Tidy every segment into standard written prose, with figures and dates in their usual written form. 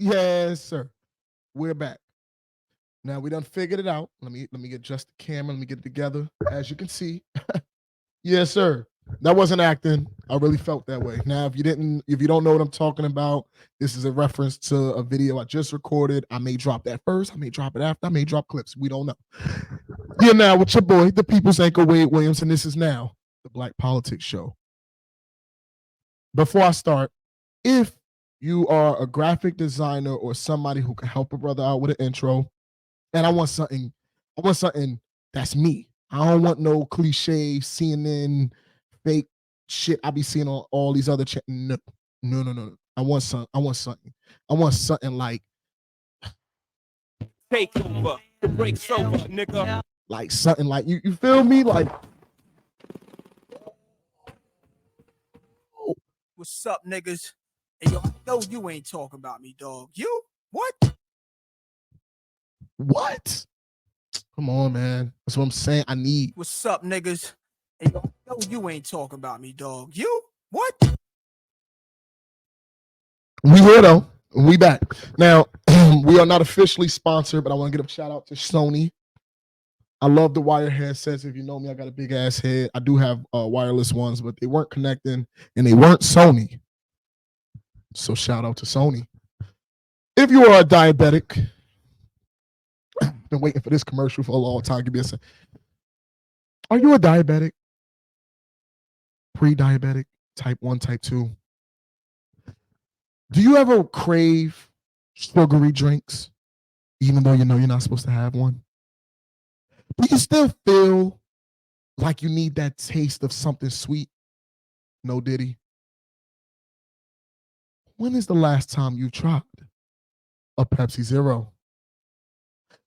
Yes, sir. We're back. Now we done figured it out. Let me adjust the camera. Let me get it together. As you can see, yes, sir. That wasn't acting. I really felt that way. Now, if you don't know what I'm talking about, this is a reference to a video I just recorded. I may drop that first. I may drop it after. I may drop clips. We don't know. You're now with your boy, the People's Anchor Wade Williams, and this is now the Black Politics Show. Before I start, if you are a graphic designer or somebody who can help a brother out with an intro, and I want something that's me. I don't want no cliche CNN fake shit I be seeing on all these other no, no, no, no. I want something. I want something. I want something like Take over. The break's over, nigga. like something like you feel me? Like What's up, niggas? Hey, yo, I know you ain't talking about me, dog. You? What? what? Come on, man. That's what I'm saying. I need. What's up, niggas? Hey, yo, I know you ain't talking about me, dog. You? What? We here though. We back. Now, we are not officially sponsored, but I want to give a shout out to Sony. I love the wire headsets. If you know me, I got a big ass head. I do have wireless ones, but they weren't connecting and they weren't Sony. So shout out to Sony. If you are a diabetic, been waiting for this commercial for a long time. Give me a second. Are you a diabetic? Pre-diabetic? Type 1, type 2? Do you ever crave sugary drinks, even though you know you're not supposed to have one? Do you still feel like you need that taste of something sweet? No Diddy. When is the last time you tried a Pepsi Zero?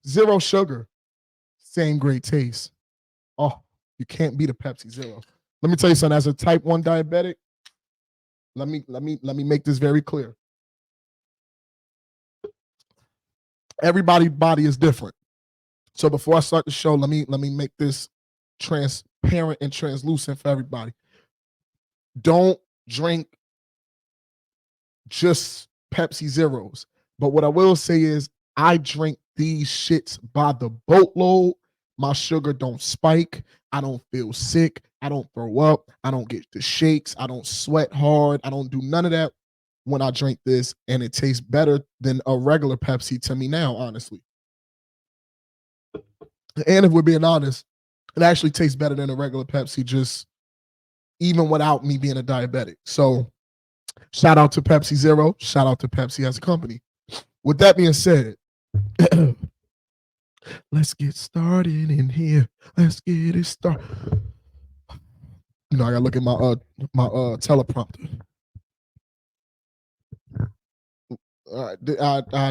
Zero sugar, same great taste. Oh, you can't beat a Pepsi Zero. Let me tell you something. As a type 1 diabetic, let me make this very clear. Everybody's body is different. So before I start the show, let me make this transparent and translucent for everybody. Don't drink just Pepsi Zeros. But what I will say is I drink these shits by the boatload. My sugar don't spike. I don't feel sick. I don't throw up. I don't get the shakes. I don't sweat hard. I don't do none of that when I drink this. And it tastes better than a regular Pepsi to me now, honestly. And if we're being honest, it actually tastes better than a regular Pepsi, just even without me being a diabetic. So shout out to Pepsi Zero. Shout out to Pepsi as a company. With that being said, let's get started in here. Let's get it started. You know, I gotta look at my teleprompter. I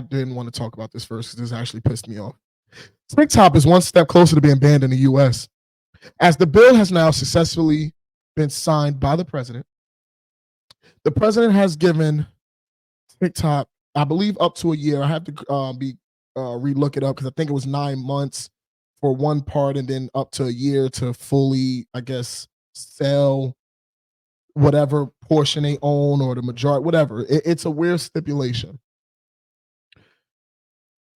didn't want to talk about this first because this actually pissed me off. TikTok is one step closer to being banned in the U.S. As the bill has now successfully been signed by the president. The president has given TikTok, I believe, up to a year. I have to relook it up because I think it was 9 months for one part and then up to a year to fully, I guess, sell whatever portion they own or the majority, whatever. It's a weird stipulation.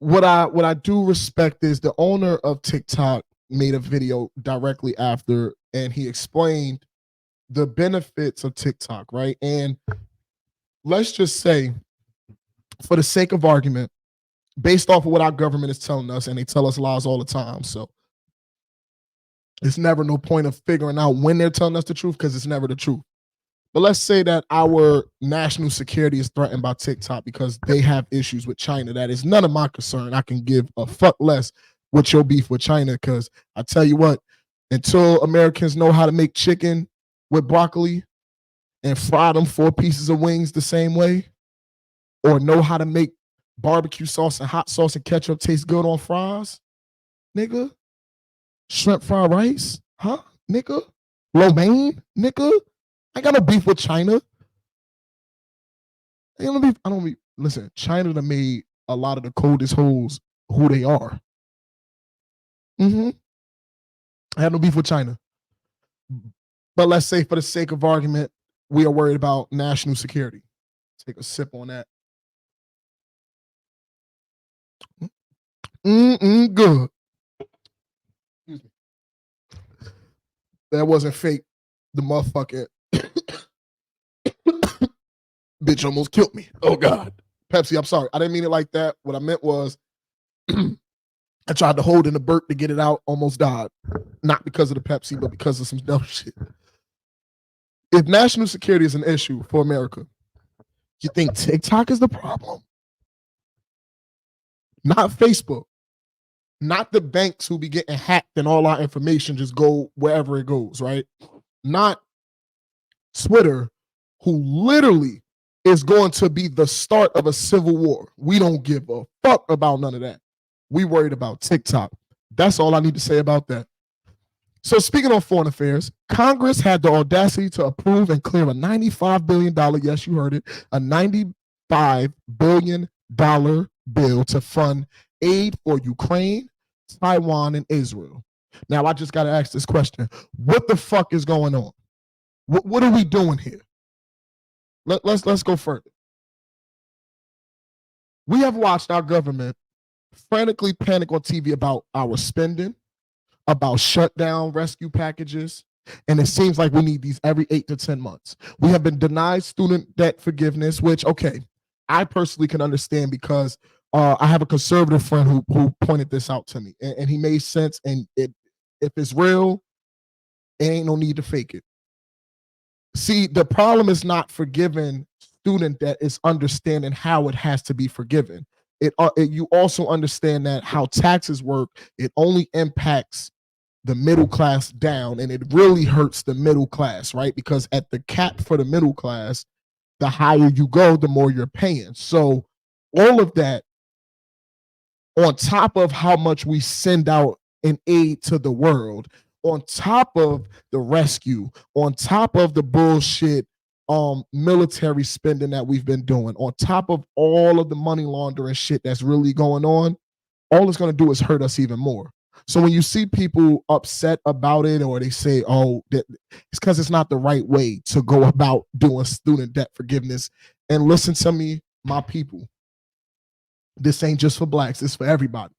What I do respect is the owner of TikTok made a video directly after, and he explained the benefits of TikTok, right? And let's just say, for the sake of argument, based off of what our government is telling us, and they tell us lies all the time, so it's never no point of figuring out when they're telling us the truth because it's never the truth. But let's say that our national security is threatened by TikTok because they have issues with China. That is none of my concern. I can give a fuck less with your beef with China because I tell you what, until Americans know how to make chicken with broccoli and fry them 4 pieces of wings the same way, or know how to make barbecue sauce and hot sauce and ketchup taste good on fries, nigga, shrimp fried rice, huh, nigga, lo mein, nigga, I got no beef with China. I don't be, listen, China done made a lot of the coldest hoes who they are. I have no beef with China. But let's say for the sake of argument, we are worried about national security. Take a sip on that. Good. Excuse me. That wasn't fake. The motherfucker bitch almost killed me. Oh God. Pepsi, I'm sorry. I didn't mean it like that. What I meant was I tried to hold in the burp to get it out, almost died. Not because of the Pepsi, but because of some dumb shit. If national security is an issue for America, you think TikTok is the problem? Not Facebook. Not the banks who be getting hacked and all our information just go wherever it goes, right? Not Twitter, who literally is going to be the start of a civil war. We don't give a fuck about none of that. We worried about TikTok. That's all I need to say about that. So speaking on foreign affairs, Congress had the audacity to approve and clear a $95 billion, yes, you heard it, a $95 billion bill to fund aid for Ukraine, Taiwan, and Israel. Now, I just got to ask this question. What the fuck is going on? What are we doing here? Let's go further. We have watched our government frantically panic on TV about our spending, about shutdown rescue packages, and it seems like we need these every 8 to 10 months. We have been denied student debt forgiveness, which, okay, I personally can understand because I have a conservative friend who pointed this out to me, and he made sense. And if it's real, it ain't no need to fake it. See, the problem is not forgiving student debt; it's understanding how it has to be forgiven. You also understand that how taxes work. It only impacts the middle class down, and it really hurts the middle class, right? Because at the cap for the middle class, the higher you go, the more you're paying. So all of that, on top of how much we send out in aid to the world, on top of the rescue, on top of the bullshit military spending that we've been doing, on top of all of the money laundering shit that's really going on, all it's going to do is hurt us even more. So when you see people upset about it, or they say, oh, it's because it's not the right way to go about doing student debt forgiveness. And listen to me, my people, this ain't just for blacks, it's for everybody.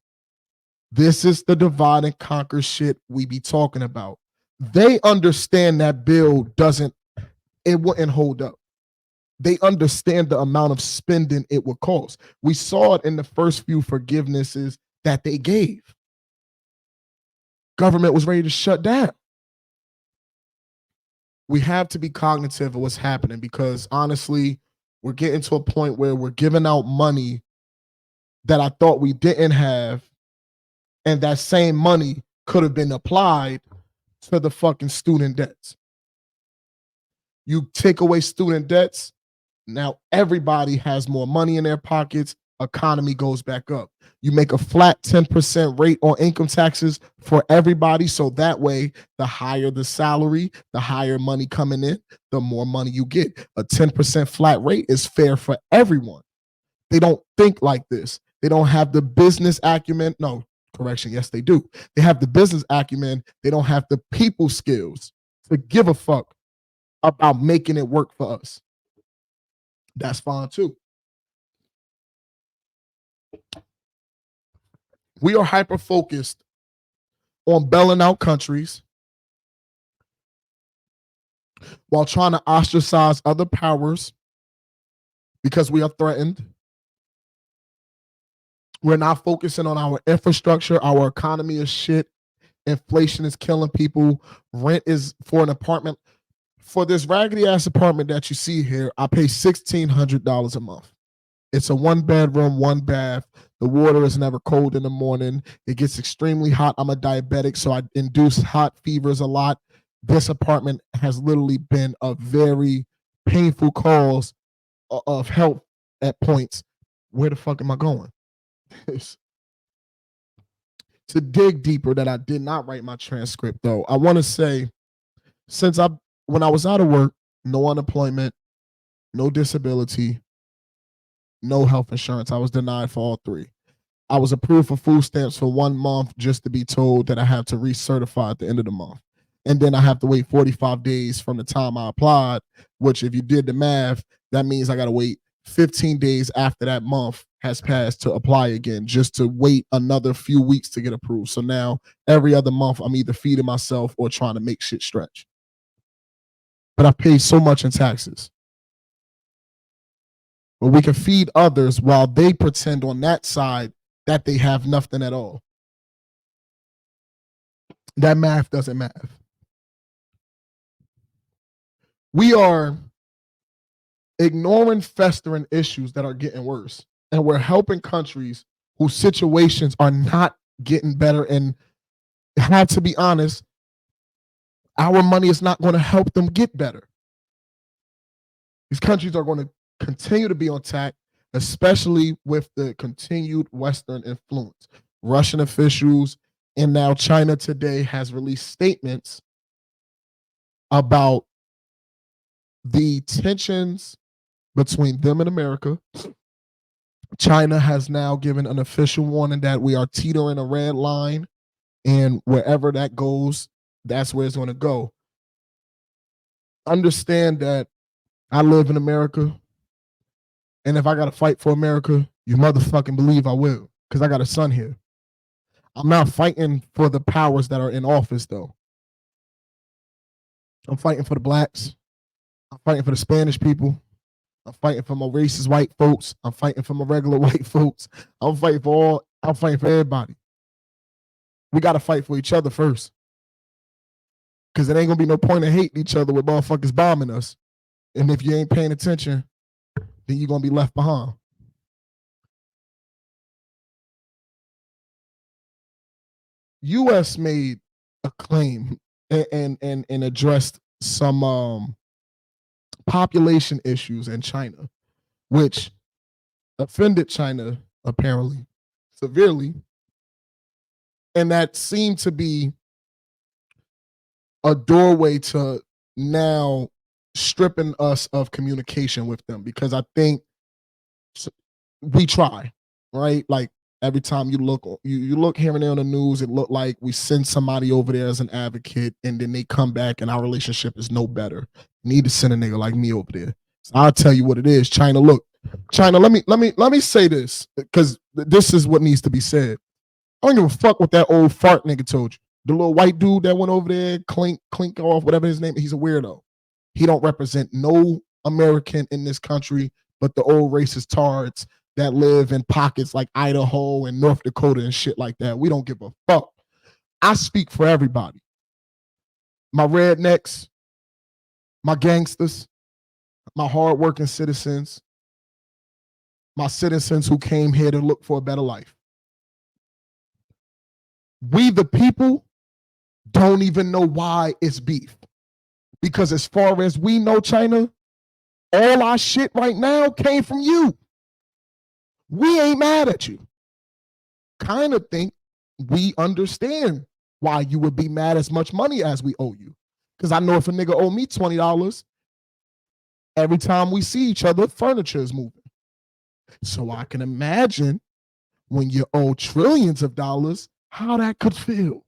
This is the divide and conquer shit we be talking about. They understand that bill wouldn't hold up. They understand the amount of spending it would cost. We saw it in the first few forgivenesses that they gave. Government was ready to shut down. We have to be cognitive of what's happening, because honestly, we're getting to a point where we're giving out money that I thought we didn't have, and that same money could have been applied to the fucking student debts. You take away student debts, now everybody has more money in their pockets, economy goes back up. You make a flat 10% rate on income taxes for everybody, so that way, the higher the salary, the higher money coming in, the more money you get. A 10% flat rate is fair for everyone. They don't think like this. They don't have the business acumen. No, correction, yes, they do. They have the business acumen. They don't have the people skills to give a fuck about making it work for us. That's fine too. We are hyper-focused on bailing out countries while trying to ostracize other powers because we are threatened. We're not focusing on our infrastructure. Our economy is shit. Inflation is killing people. Rent is for an apartment. For this raggedy ass apartment that you see here, I pay $1,600 a month. It's a 1-bedroom, 1 bath. The water is never cold in the morning. It gets extremely hot. I'm a diabetic, so I induce hot fevers a lot. This apartment has literally been a very painful cause of health at points. Where the fuck am I going? To dig deeper, that I did not write my transcript though, I want to say, when I was out of work, no unemployment, no disability, no health insurance. I was denied for all 3. I was approved for food stamps for 1 month just to be told that I have to recertify at the end of the month. And then I have to wait 45 days from the time I applied, which if you did the math, that means I got to wait 15 days after that month has passed to apply again, just to wait another few weeks to get approved. So now every other month I'm either feeding myself or trying to make shit stretch. But I pay so much in taxes. But we can feed others while they pretend on that side that they have nothing at all. That math doesn't math. We are ignoring festering issues that are getting worse. And we're helping countries whose situations are not getting better. And have to be honest, our money is not going to help them get better. These countries are going to continue to be on attack, especially with the continued Western influence. Russian officials and now China today has released statements about the tensions between them and America. China has now given an official warning that we are teetering a red line, and wherever that goes, that's where it's going to go. Understand that I live in America, and if I got to fight for America, you motherfucking believe I will, because I got a son here. I'm not fighting for the powers that are in office, though. I'm fighting for the blacks. I'm fighting for the Spanish people. I'm fighting for my racist white folks. I'm fighting for my regular white folks. I'm fighting for everybody. We got to fight for each other first. Because it ain't going to be no point in hating each other with motherfuckers bombing us. And if you ain't paying attention, then you're going to be left behind. U.S. made a claim and addressed some population issues in China, which offended China apparently severely. And that seemed to be a doorway to now stripping us of communication with them, because I think we try, right? Like every time you look here and there on the news, it looked like we send somebody over there as an advocate and then they come back and our relationship is no better. Need to send a nigga like me over there. So I'll tell you what it is. China, look, China, let me say this, because this is what needs to be said. I don't give a fuck what that old fart nigga told you. The little white dude that went over there, clink off, whatever his name, he's a weirdo. He don't represent no American in this country but the old racist tards that live in pockets like Idaho and North Dakota and shit like that. We don't give a fuck. I speak for everybody. My rednecks, my gangsters, my hardworking citizens, my citizens who came here to look for a better life. We, the people, don't even know why it's beef. Because as far as we know, China, all our shit right now came from you. We ain't mad at you. Kind of think we understand why you would be mad as much money as we owe you. Because I know if a nigga owe me $20, every time we see each other, furniture is moving. So I can imagine when you owe trillions of dollars, how that could feel.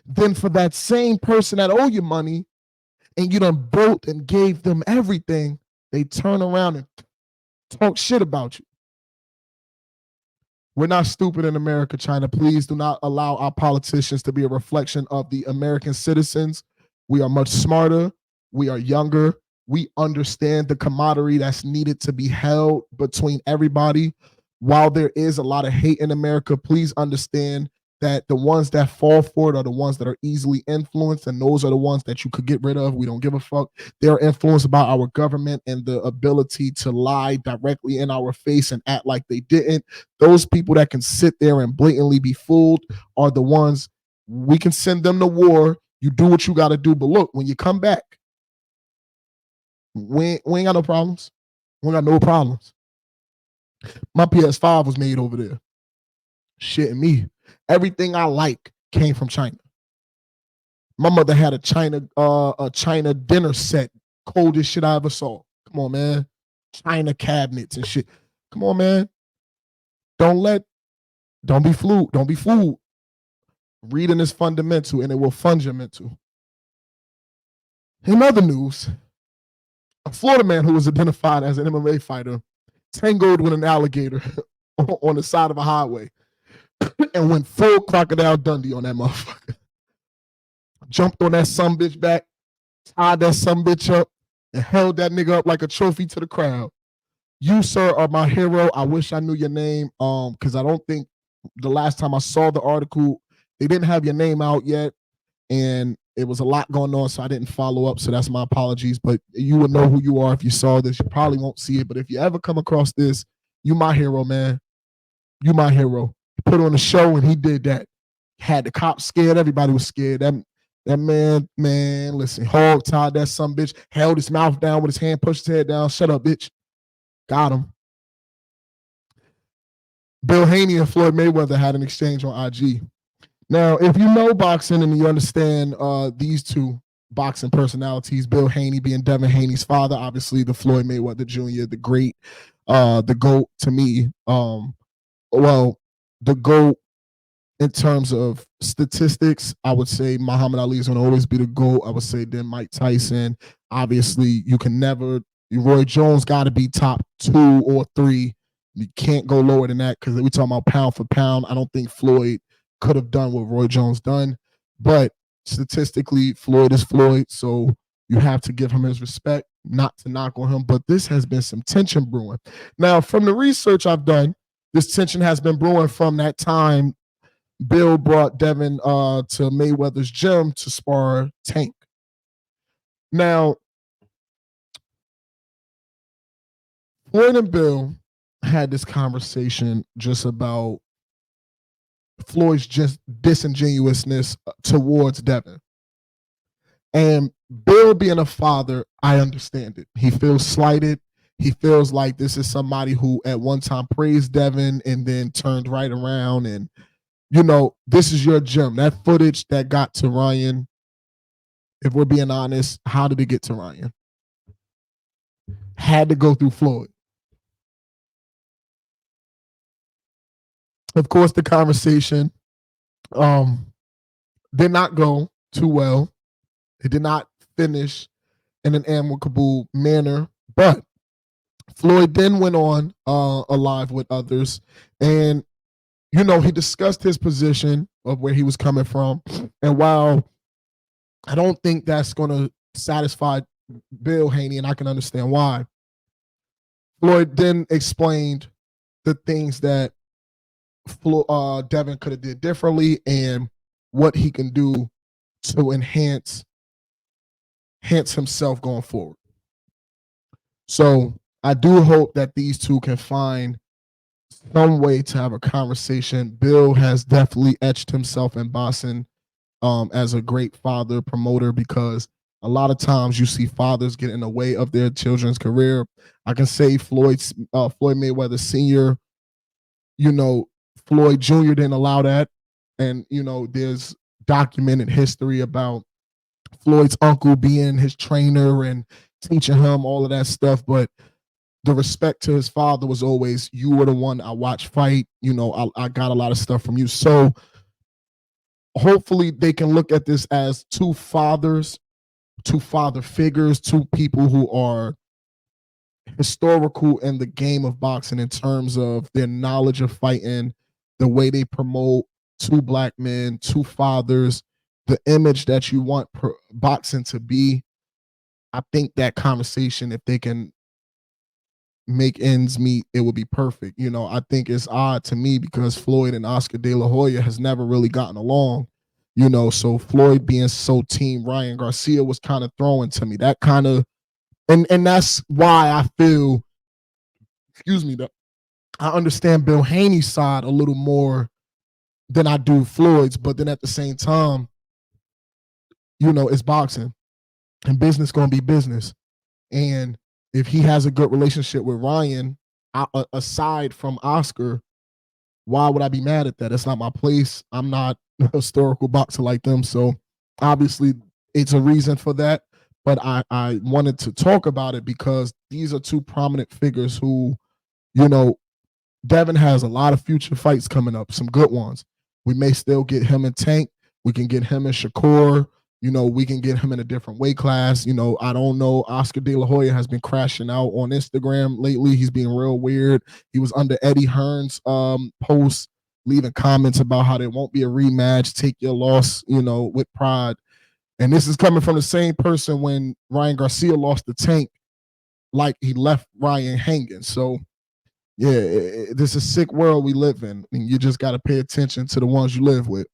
Then for that same person that owe you money and you done built and gave them everything, they turn around and talk shit about you. We're not stupid in America, China. Please do not allow our politicians to be a reflection of the American citizens. We are much smarter. We are younger. We understand the camaraderie that's needed to be held between everybody. While there is a lot of hate in America, please understand that the ones that fall for it are the ones that are easily influenced, and those are the ones that you could get rid of. We don't give a fuck. They're influenced by our government and the ability to lie directly in our face and act like they didn't. Those people that can sit there and blatantly be fooled are the ones we can send them to war. You do what you got to do. But look, when you come back, we ain't got no problems. We ain't got no problems. My PS5 was made over there. Shitting me. Everything I like came from China. My mother had a China dinner set, coldest shit I ever saw. Come on, man. China cabinets and shit. Come on, man. Don't be fooled. Don't be fooled. Reading is fundamental, and it will fund your mental. In other news, a Florida man who was identified as an MMA fighter tangled with an alligator on the side of a highway and went full Crocodile Dundee on that motherfucker. Jumped on that sumbitch back, tied that sumbitch up, and held that nigga up like a trophy to the crowd. You, sir, are my hero. I wish I knew your name, because I don't think the last time I saw the article, they didn't have your name out yet, and it was a lot going on, so I didn't follow up, so that's my apologies, but you would know who you are if you saw this. You probably won't see it, but if you ever come across this, you my hero, man. You my hero. He put on a show, and he did that. Had the cops scared. Everybody was scared. That man, listen, hog tied that sumbitch, held his mouth down with his hand, pushed his head down. Shut up, bitch. Got him. Bill Haney and Floyd Mayweather had an exchange on IG. Now, if you know boxing and you understand these two boxing personalities, Bill Haney being Devin Haney's father, obviously the Floyd Mayweather Jr., the great, the GOAT to me. Well, the GOAT in terms of statistics, I would say Muhammad Ali is going to always be the GOAT. I would say then Mike Tyson. Obviously, you can never, Roy Jones got to be top 2 or 3. You can't go lower than that because we're talking about pound for pound. I don't think Floyd could have done what Roy Jones done, but statistically, Floyd is Floyd, so you have to give him his respect, not to knock on him, but this has been some tension brewing. Now, from the research I've done, this tension has been brewing from that time Bill brought Devin to Mayweather's gym to spar Tank. Now, Floyd and Bill had this conversation just about Floyd's just disingenuousness towards Devin. And Bill being a father, I understand it. He feels slighted. He feels like this is somebody who at one time praised Devin and then turned right around and, you know, this is your gym. That footage that got to Ryan, if we're being honest, how did it get to Ryan? Had to go through Floyd. Of course, the conversation did not go too well. It did not finish in an amicable manner, but Floyd then went on alive with others, and you know, he discussed his position of where he was coming from. And while I don't think that's going to satisfy Bill Haney, and I can understand why, Floyd then explained the things that Devin could have did differently and what he can do to enhance himself going forward. So I do hope that these two can find some way to have a conversation. Bill has definitely etched himself in boxing as a great father promoter, because a lot of times you see fathers get in the way of their children's career. I can say Floyd Mayweather Sr., you know, Floyd Jr. didn't allow that. And, you know, there's documented history about Floyd's uncle being his trainer and teaching him all of that stuff. But the respect to his father was always, you were the one I watched fight. You know, I got a lot of stuff from you. So hopefully they can look at this as two fathers, two father figures, two people who are historical in the game of boxing in terms of their knowledge of fighting, the way they promote, two black men, two fathers, the image that you want boxing to be. I think that conversation, if they can make ends meet, it would be perfect. You know, I think it's odd to me because Floyd and Oscar De La Hoya has never really gotten along, you know, so Floyd being so team Ryan Garcia was kind of throwing to me. That kind of, and that's why I feel, I understand Bill Haney's side a little more than I do Floyd's, but then at the same time, you know, it's boxing and business gonna be business. And if he has a good relationship with Ryan, aside from Oscar, why would I be mad at that? It's not my place. I'm not a historical boxer like them. So obviously it's a reason for that. But I wanted to talk about it because these are two prominent figures who, you know, Devin has a lot of future fights coming up, some good ones. We may still get him and Tank. We can get him and Shakur. We can get him in a different weight class. I don't know. Oscar De La Hoya has been crashing out on Instagram lately. He's being real weird. He was under Eddie Hearn's post, leaving comments about how there won't be a rematch. Take your loss, with pride. And this is coming from the same person when Ryan Garcia lost the Tank, like he left Ryan hanging. So, yeah, this is a sick world we live in. And you just got to pay attention to the ones you live with.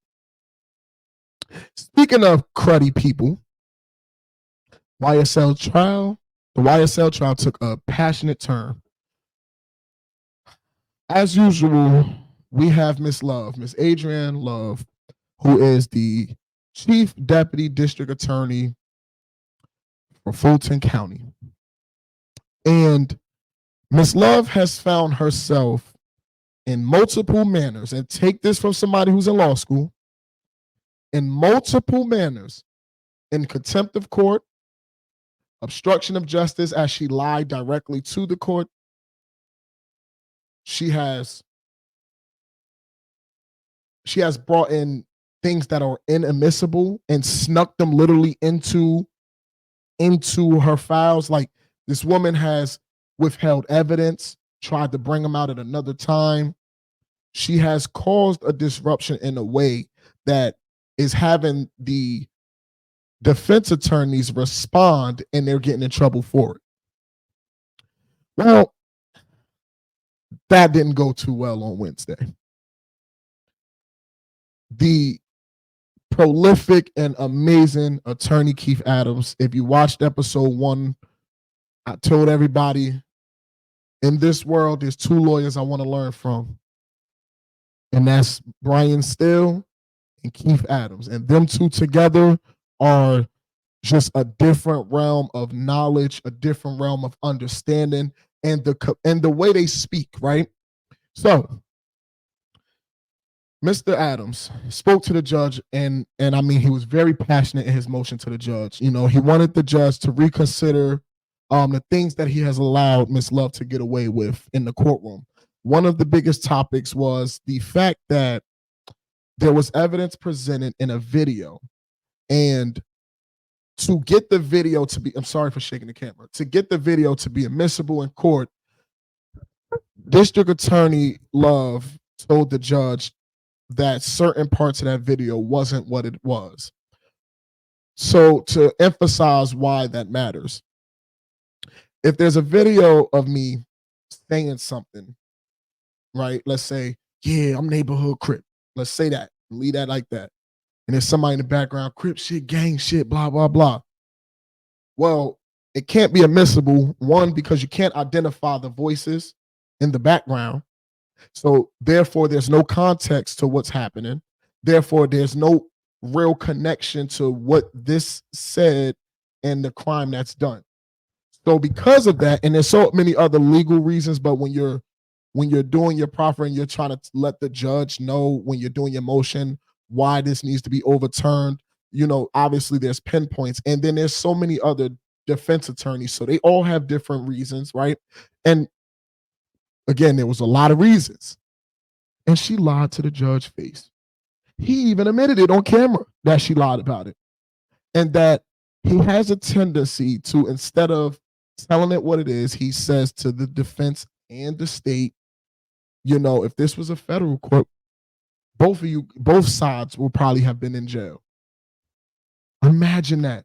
Speaking of cruddy people, the YSL trial took a passionate turn. As usual, we have Miss Adrienne Love, who is the Chief Deputy District Attorney for Fulton County. And Miss Love has found herself in multiple manners, and take this from somebody who's in law school, in multiple manners, in contempt of court, obstruction of justice as she lied directly to the court. She has brought in things that are inadmissible and snuck them literally into her files. Like, this woman has withheld evidence, tried to bring them out at another time. She has caused a disruption in a way that is having the defense attorneys respond, and they're getting in trouble for it. Well, that didn't go too well on Wednesday. The prolific and amazing attorney Keith Adams, if you watched episode 1, I told everybody, in this world, there's 2 lawyers I want to learn from. And that's Brian Steele and Keith Adams. And them 2 together are just a different realm of knowledge, a different realm of understanding, and the way they speak, right? So, Mr. Adams spoke to the judge, and I mean, he was very passionate in his motion to the judge. He wanted the judge to reconsider the things that he has allowed Miss Love to get away with in the courtroom. One of the biggest topics was the fact that there was evidence presented in a video, and to get the video to be, I'm sorry for shaking the camera, to get the video to be admissible in court, District Attorney Love told the judge that certain parts of that video wasn't what it was. So, to emphasize why that matters, if there's a video of me saying something, right? Let's say, yeah, I'm neighborhood Crip. Let's say that, leave that like that. And there's somebody in the background, Crip shit, gang shit, blah, blah, blah. Well, it can't be admissible, one, because you can't identify the voices in the background. So therefore, there's no context to what's happening. Therefore, there's no real connection to what this said and the crime that's done. So because of that, and there's so many other legal reasons, but when you're doing your proffer and you're trying to let the judge know when you're doing your motion why this needs to be overturned, obviously there's pinpoints, and then there's so many other defense attorneys, so they all have different reasons, right? And again, there was a lot of reasons, and she lied to the judge's face. He even admitted it on camera that she lied about it, and that he has a tendency to, instead of telling it what it is, he says to the defense and the state, if this was a federal court, both sides will probably have been in jail. Imagine that.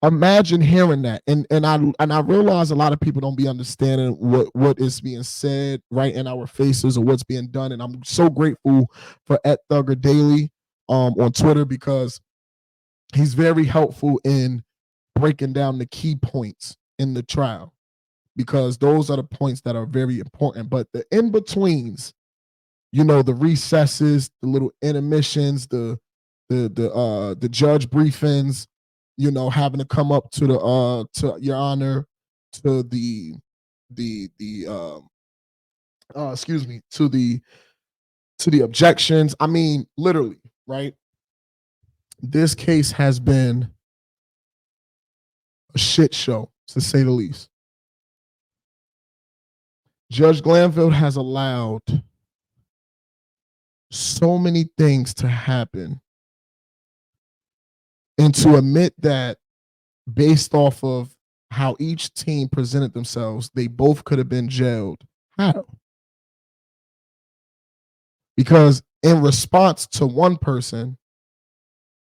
Imagine hearing that. And I realize a lot of people don't be understanding what is being said right in our faces or what's being done. And I'm so grateful for Ed Thugger Daily on Twitter, because he's very helpful in breaking down the key points in the trial, because those are the points that are very important. But the in-betweens, the recesses, the little intermissions, the judge briefings, having to come up to to Your Honor, to the objections. I mean, literally, right? This case has been a shit show, to say the least. Judge Glanville has allowed so many things to happen And to admit that based off of how each team presented themselves, they both could have been jailed. How? Because in response to one person,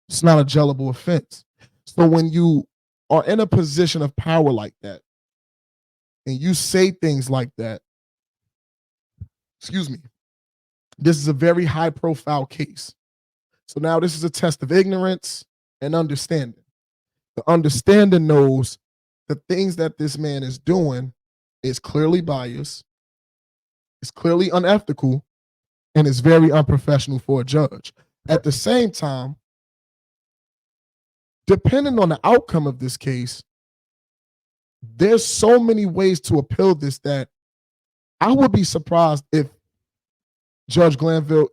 it's not a jailable offense. So when you are in a position of power like that, and you say things like that, excuse me, this is a very high profile case. So now this is a test of ignorance and understanding. The understanding knows the things that this man is doing is clearly biased, it's clearly unethical, and it's very unprofessional for a judge. At the same time, depending on the outcome of this case, there's so many ways to appeal this that I would be surprised if Judge Glanville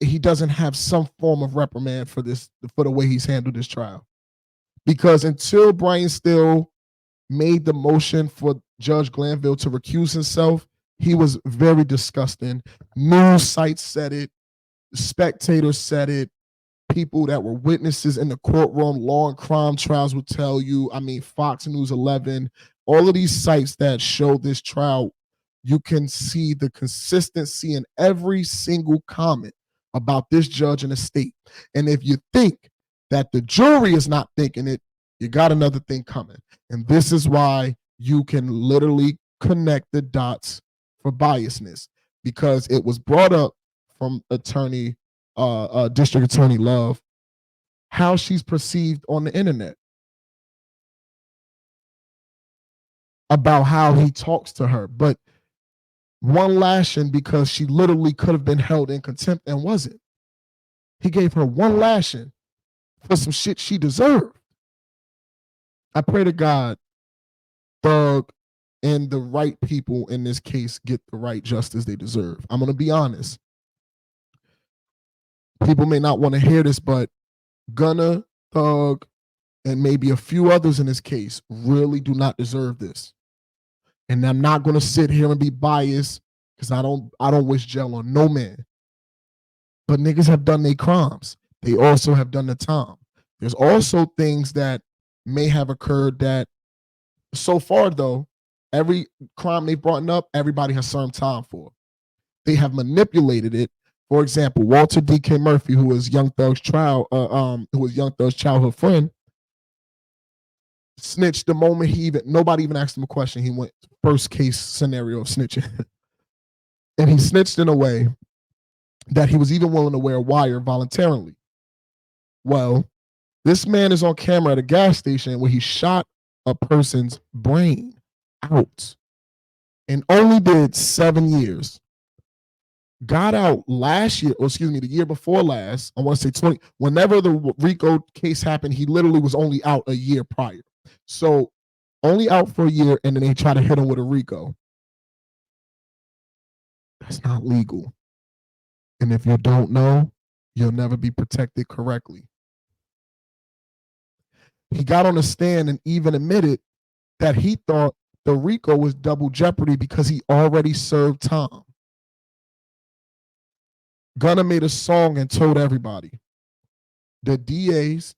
he doesn't have some form of reprimand for the way he's handled this trial. Because until Brian Still made the motion for Judge Glanville to recuse himself, he was very disgusting. News sites said it, spectators said it, people that were witnesses in the courtroom, law and crime trials would tell you. I mean, Fox News 11, all of these sites that show this trial, you can see the consistency in every single comment about this judge and the state. And if you think that the jury is not thinking it, you got another thing coming. And this is why you can literally connect the dots for biasness, because it was brought up from District Attorney Love, how she's perceived on the internet, about how he talks to her. But one lashing because she literally could have been held in contempt and wasn't. He gave her one lashing for some shit she deserved. I pray to God, Thug and the right people in this case get the right justice they deserve. I'm going to be honest. People may not want to hear this, but Gunna, Thug, and maybe a few others in this case really do not deserve this. And I'm not going to sit here and be biased because I don't wish jail on no man. But niggas have done their crimes. They also have done the time. There's also things that may have occurred that so far, though, every crime they've brought up, everybody has served time for. They have manipulated it. For example, Walter D.K. Murphy, who was Young Thug's childhood friend, snitched the moment nobody even asked him a question. He went first case scenario of snitching. And he snitched in a way that he was even willing to wear a wire voluntarily. Well, this man is on camera at a gas station where he shot a person's brain out and only did 7 years. Got out last year, the year before last, I want to say 20, whenever the RICO case happened, he literally was only out a year prior. So only out for a year, and then they try to hit him with a RICO. That's not legal. And if you don't know, you'll never be protected correctly. He got on the stand and even admitted that he thought the RICO was double jeopardy because he already served time. Gunna made a song and told everybody. The DAs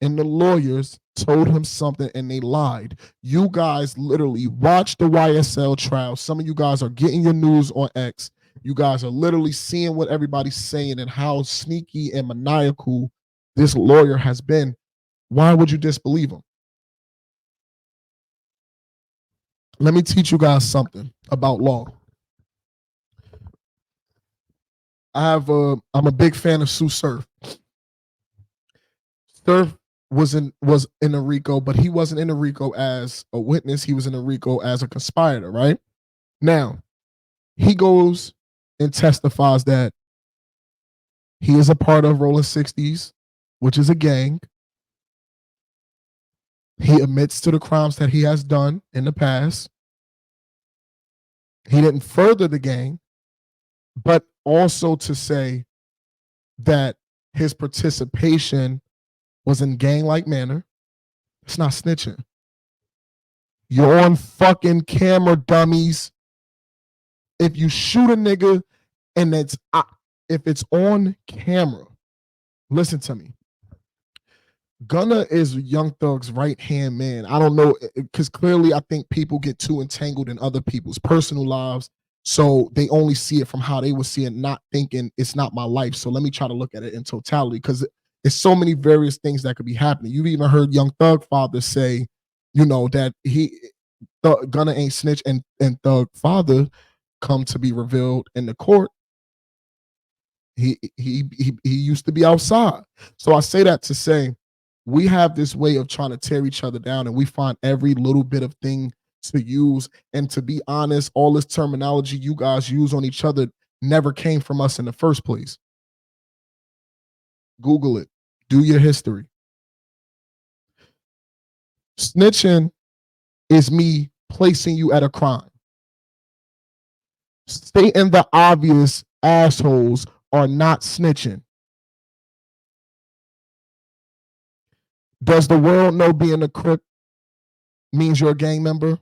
and the lawyers told him something and they lied. You guys literally watched the YSL trial. Some of you guys are getting your news on X. You guys are literally seeing what everybody's saying and how sneaky and maniacal this lawyer has been. Why would you disbelieve him? Let me teach you guys something about law. I'm a big fan of Sue Surf. Surf was in a RICO, but he wasn't in a RICO as a witness. He was in a RICO as a conspirator, right? Now, he goes and testifies that he is a part of Rolling 60s, which is a gang. He admits to the crimes that he has done in the past. He didn't further the gang, but also to say that his participation was in gang-like manner. It's not snitching. You're on fucking camera, dummies. If you shoot a nigga and if it's on camera, listen to me. Gunna is Young Thug's right hand man. I don't know, because clearly I think people get too entangled in other people's personal lives, so they only see it from how they would see it, not thinking it's not my life. So let me try to look at it in totality, because it's so many various things that could be happening. You've even heard Young Thug father say, that Gunna ain't snitch, and Thug father come to be revealed in the court. He used to be outside. So I say that to say, we have this way of trying to tear each other down, and we find every little bit of thing to use. And to be honest, all this terminology you guys use on each other never came from us in the first place. Google it. Do your history. Snitching is me placing you at a crime. Stating the obvious assholes are not snitching. Does the world know being a Crip means you're a gang member?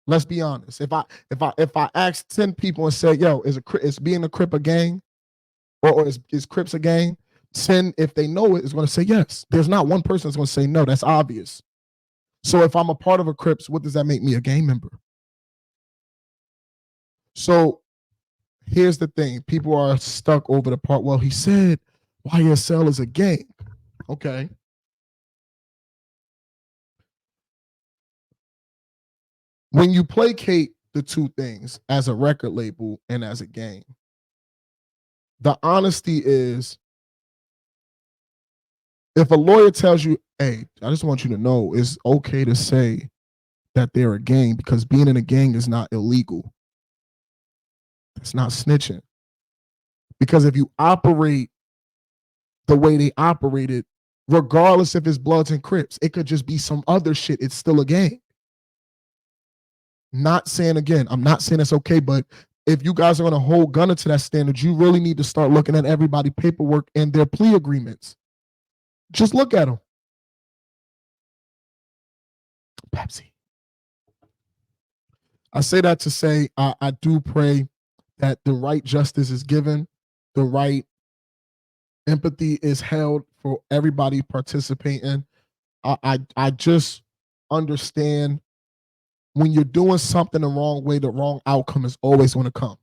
Let's be honest. If I ask 10 people and say, yo, is being a Crip a gang? Or is Crips a gang? 10, if they know it, is going to say yes. There's not one person that's going to say no. That's obvious. So if I'm a part of a Crips, what does that make me? A gang member. So here's the thing. People are stuck over the part, well, he said YSL is a gang. Okay. When you placate the two things, as a record label and as a gang, the honesty is, if a lawyer tells you, hey, I just want you to know it's okay to say that they're a gang, because being in a gang is not illegal. It's not snitching. Because if you operate the way they operated, regardless if it's Bloods and Crips, it could just be some other shit. It's still a gang. Not saying, again, I'm not saying it's okay, but if you guys are going to hold Gunna to that standard, you really need to start looking at everybody's paperwork and their plea agreements. Just look at them. Pepsi. I say that to say, I do pray that the right justice is given, the right empathy is held for everybody participating. I just understand, when you're doing something the wrong way, the wrong outcome is always going to come.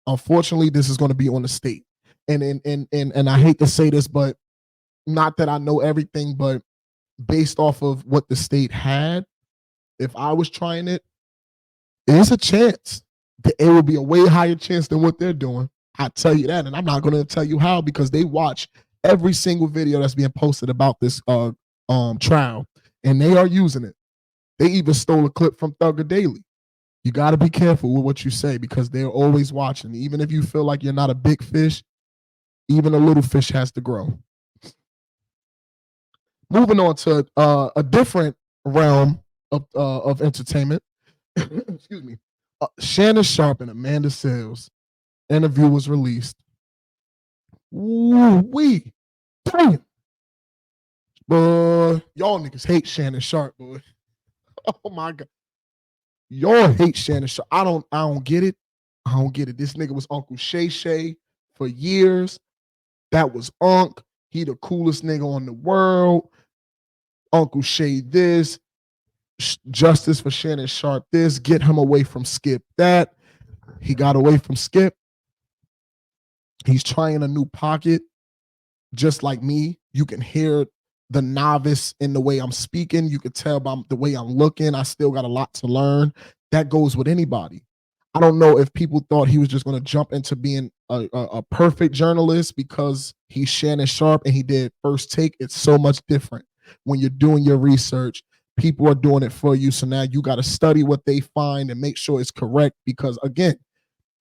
Unfortunately, this is going to be on the state. And I hate to say this, but not that I know everything, but based off of what the state had, if I was trying it, there's a chance that it will be a way higher chance than what they're doing. I tell you that, and I'm not going to tell you how, because they watch every single video that's being posted about this trial, and they are using it. They even stole a clip from Thugger Daily. You got to be careful with what you say, because they're always watching. Even if you feel like you're not a big fish, even a little fish has to grow. Moving on to a different realm of entertainment. Excuse me. Shannon Sharpe and Amanda Seales interview was released. Ooh-wee. Damn. Boy, y'all niggas hate Shannon Sharpe, boy. Oh my God. Y'all hate Shannon Sharpe. I don't get it. I don't get it. This nigga was Uncle Shay Shay for years. That was Unc. He the coolest nigga on the world. Uncle Shay this. Justice for Shannon Sharpe this. Get him away from Skip that. He got away from Skip. He's trying a new pocket. Just like me, you can hear the novice in the way I'm speaking. You could tell by the way I'm looking. I still got a lot to learn. That goes with anybody. I don't know if people thought he was just going to jump into being a perfect journalist because he's Shannon Sharpe and he did First Take. It's so much different when you're doing your research. People are doing it for you. So now you got to study what they find and make sure it's correct, because again,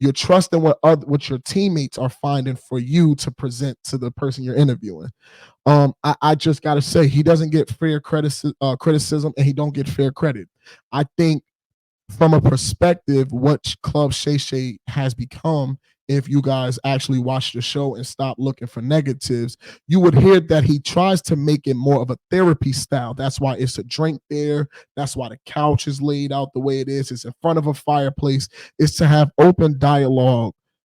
you're trusting what your teammates are finding for you to present to the person you're interviewing. I just got to say, he doesn't get fair criticism, and he don't get fair credit. I think from a perspective, what Club Shay Shay has become, if you guys actually watch the show and stop looking for negatives, you would hear that he tries to make it more of a therapy style. That's why it's a drink there. That's why the couch is laid out the way it is. It's in front of a fireplace. It's to have open dialogue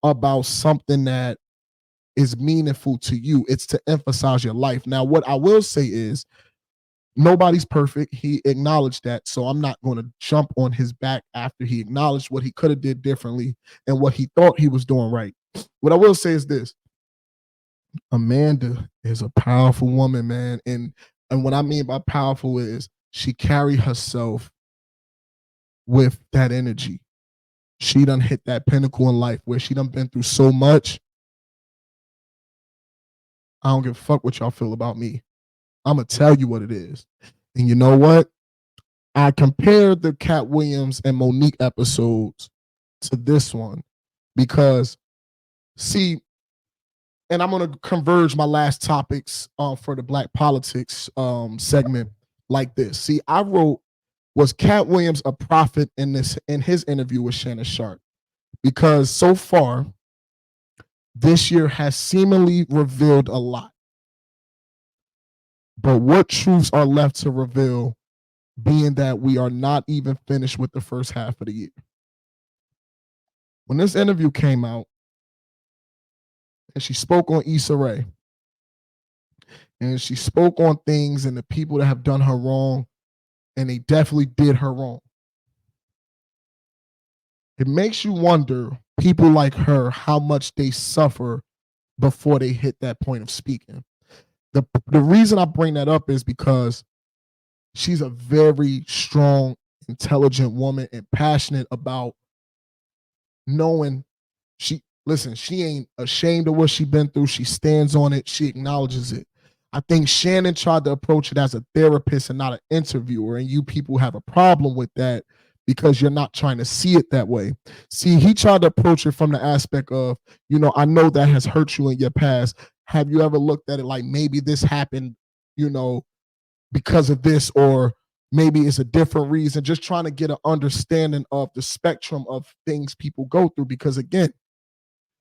about something that is meaningful to you. It's to emphasize your life. Now, what I will say is, Nobody's perfect. He acknowledged that. So I'm not going to jump on his back after he acknowledged what he could have did differently and what he thought he was doing right. What I will say is this. Amanda is a powerful woman, man. And what I mean by powerful is she carry herself with that energy. She done hit that pinnacle in life where she done been through so much. I don't give a fuck what y'all feel about me. I'm going to tell you what it is. And you know what? I compared the Cat Williams and Monique episodes to this one because, see, and I'm going to converge my last topics for the Black Politics segment like this. See, I wrote, was Cat Williams a prophet in his interview with Shannon Sharpe? Because so far, this year has seemingly revealed a lot. But what truths are left to reveal, being that we are not even finished with the first half of the year? When this interview came out, and she spoke on Issa Rae, and she spoke on things and the people that have done her wrong, and they definitely did her wrong. It makes you wonder, people like her, how much they suffer before they hit that point of speaking. The reason I bring that up is because she's a very strong, intelligent woman and passionate about knowing she ain't ashamed of what she's been through. She stands on it. She acknowledges it. I think Shannon tried to approach it as a therapist and not an interviewer, and you people have a problem with that because you're not trying to see it that way. See, he tried to approach it from the aspect of, I know that has hurt you in your past. Have you ever looked at it like maybe this happened, because of this, or maybe it's a different reason, just trying to get an understanding of the spectrum of things people go through. Because again,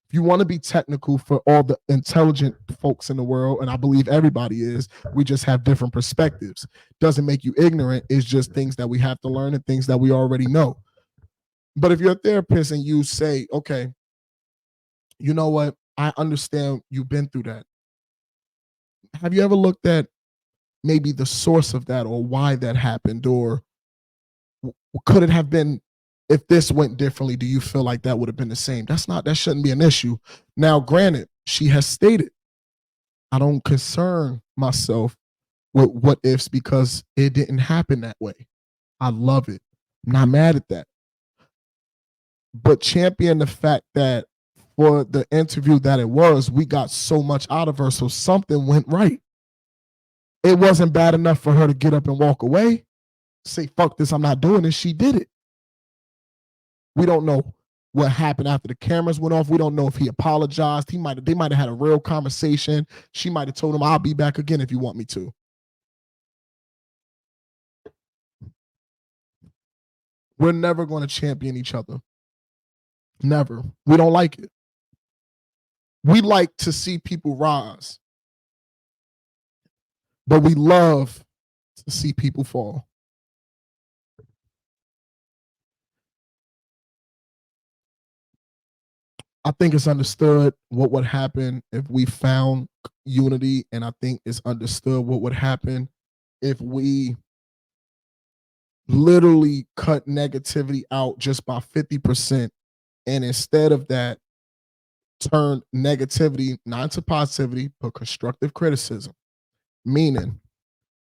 if you want to be technical for all the intelligent folks in the world, and I believe everybody is, we just have different perspectives. Doesn't make you ignorant. It's just things that we have to learn and things that we already know. But if you're a therapist and you say, okay, you know what? I understand you've been through that. Have you ever looked at maybe the source of that, or why that happened, or could it have been, if this went differently, do you feel like that would have been the same? That shouldn't be an issue. Now, granted, she has stated, I don't concern myself with what ifs because it didn't happen that way. I love it. I'm not mad at that. But champion the fact that for the interview that it was, we got so much out of her, so something went right. It wasn't bad enough for her to get up and walk away, say, fuck this, I'm not doing this. She did it. We don't know what happened after the cameras went off. We don't know if he apologized. They might have had a real conversation. She might have told him, I'll be back again if you want me to. We're never going to champion each other. Never. We don't like it. We like to see people rise, but we love to see people fall. I think it's understood what would happen if we found unity, and I think it's understood what would happen if we literally cut negativity out just by 50%, and instead of that, turn negativity not into positivity, but constructive criticism. Meaning,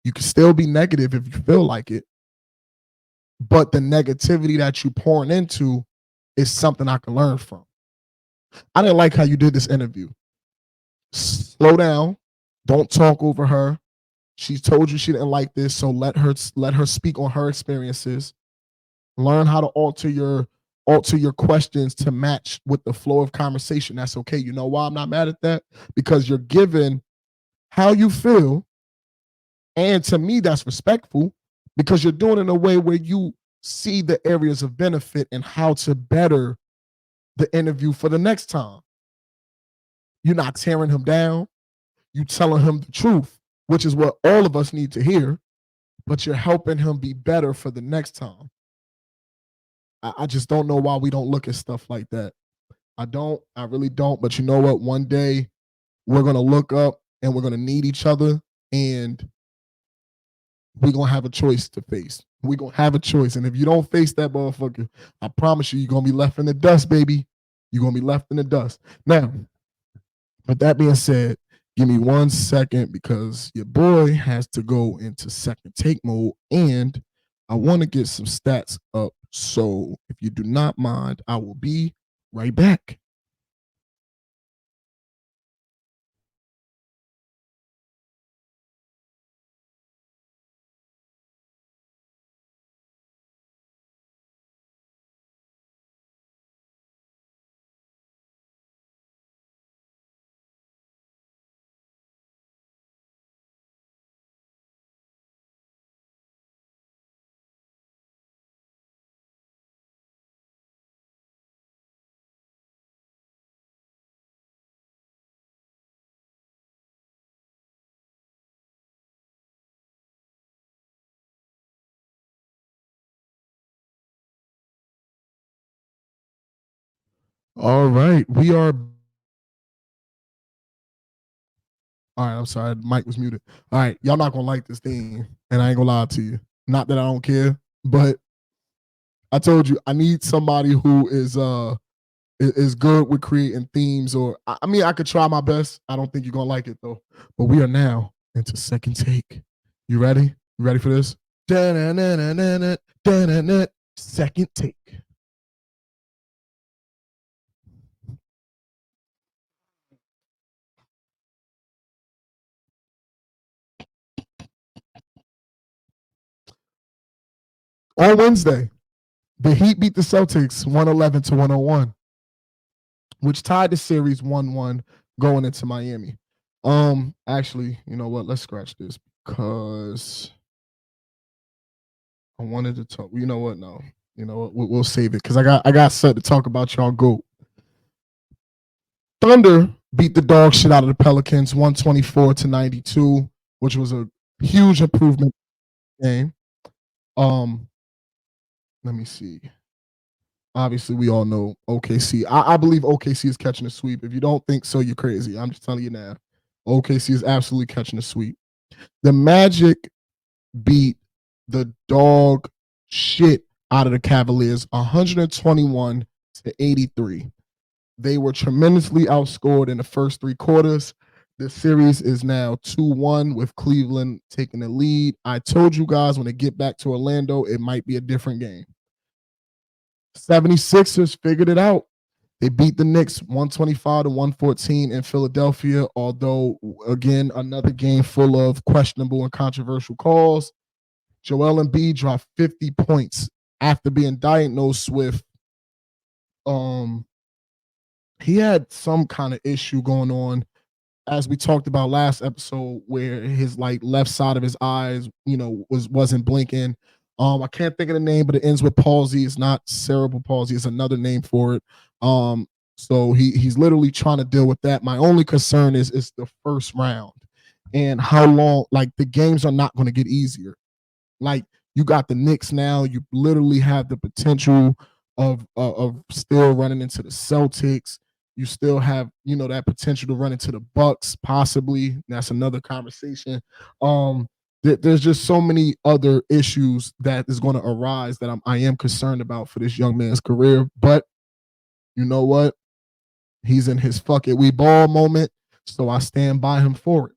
you can still be negative if you feel like it, but the negativity that you pouring into is something I can learn from. I didn't like how you did this interview. Slow down. Don't talk over her. She told you she didn't like this, so let her speak on her experiences. Learn how to alter your questions to match with the flow of conversation. That's okay. You know why I'm not mad at that? Because you're given how you feel, and to me, that's respectful because you're doing it in a way where you see the areas of benefit and how to better the interview for the next time. You're not tearing him down. You're telling him the truth, which is what all of us need to hear, but you're helping him be better for the next time. I just don't know why we don't look at stuff like that. I really don't. But you know what? One day we're going to look up and we're going to need each other. And we're gonna have a choice to face. We're gonna have a choice. And if you don't face that motherfucker, I promise you're gonna be left in the dust, baby. You're gonna be left in the dust. Now, with that being said, give me 1 second because your boy has to go into second take mode and I want to get some stats up. So if you do not mind, I will be right back. All right, we are. All right, I'm sorry, mic was muted. All right, y'all not gonna like this thing, and I ain't gonna lie to you. Not that I don't care, but I told you I need somebody who is good with creating themes. Or I mean, I could try my best. I don't think you're gonna like it though. But we are now into second take. You ready? You ready for this? Second take. On Wednesday, the Heat beat the Celtics 111 to 101, which tied the series 1-1 going into Miami. Actually, you know what? Let's scratch this because I wanted to talk. You know what? No, you know what? We'll save it because I got set to talk about y'all GOAT. Thunder beat the dog shit out of the Pelicans 124 to 92, which was a huge improvement game. Let me see. Obviously, we all know OKC. I believe OKC is catching a sweep. If you don't think so, you're crazy. I'm just telling you now. OKC is absolutely catching a sweep. The Magic beat the dog shit out of the Cavaliers 121 to 83. They were tremendously outscored in the first 3 quarters. The series is now 2-1 with Cleveland taking the lead. I told you guys when they get back to Orlando, it might be a different game. 76ers figured it out. They beat the Knicks 125 to 114 in Philadelphia, although, again, another game full of questionable and controversial calls. Joel Embiid dropped 50 points after being diagnosed with he had some kind of issue going on, as we talked about last episode, where his like left side of his eyes, you know, wasn't blinking. I can't think of the name, but it ends with palsy. It's not cerebral palsy. It's another name for it. So he's literally trying to deal with that. My only concern is the first round and how long. Like the games are not going to get easier. Like you got the Knicks now. You literally have the potential of still running into the Celtics. You still have, you know, that potential to run into the Bucks, possibly. That's another conversation. There's just so many other issues that is going to arise that I am concerned about for this young man's career. But you know what? He's in his fuck it, we ball moment, so I stand by him for it.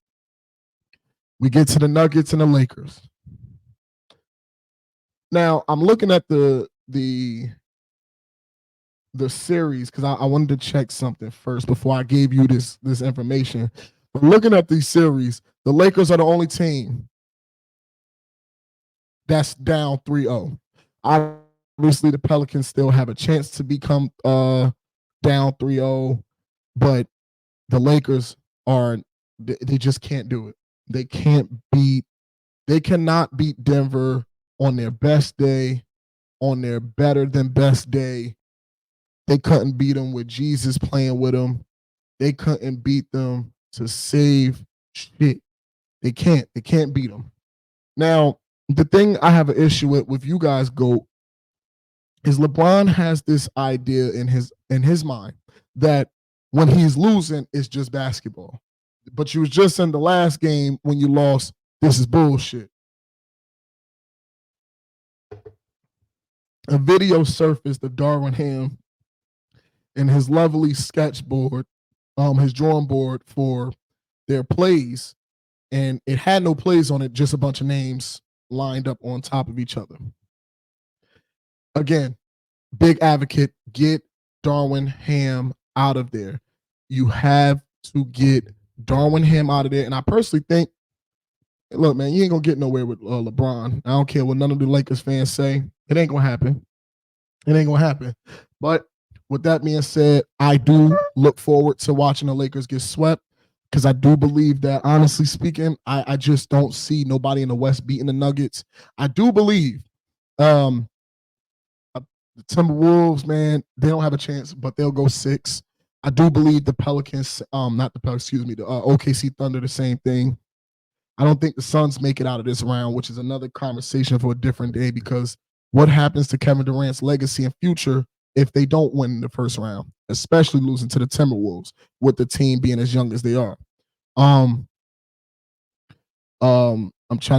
We get to the Nuggets and the Lakers. Now I'm looking at the series because I wanted to check something first before I gave you this information. But looking at these series, the Lakers are the only team that's down 3-0. Obviously, the Pelicans still have a chance to become down 3-0, but the Lakers they just can't do it. They cannot beat Denver on their best day, on their better than best day. They couldn't beat them with Jesus playing with them. They couldn't beat them to save shit. They can't beat them. Now, the thing I have an issue with you guys go is LeBron has this idea in his mind that when he's losing, it's just basketball. But you was just in the last game when you lost, this is bullshit. a video surfaced of Darvin Ham and his lovely sketchboard, his drawing board for their plays, and it had no plays on it, just a bunch of names lined up on top of each other. Again, big advocate, get Darvin Ham out of there. You have to get Darvin Ham out of there. And I personally think, look, man, you ain't gonna get nowhere with LeBron. I don't care what none of the Lakers fans say. It ain't gonna happen. It ain't gonna happen. But with that being said, I do look forward to watching the Lakers get swept, because I do believe that, honestly speaking, I just don't see nobody in the West beating the Nuggets. I do believe the Timberwolves, man, they don't have a chance, but they'll go 6. I do believe the Pelicans, not the Pelicans, excuse me, the OKC Thunder, the same thing. I don't think the Suns make it out of this round, which is another conversation for a different day, because what happens to Kevin Durant's legacy and future if they don't win the first round, especially losing to the Timberwolves with the team being as young as they are. I'm trying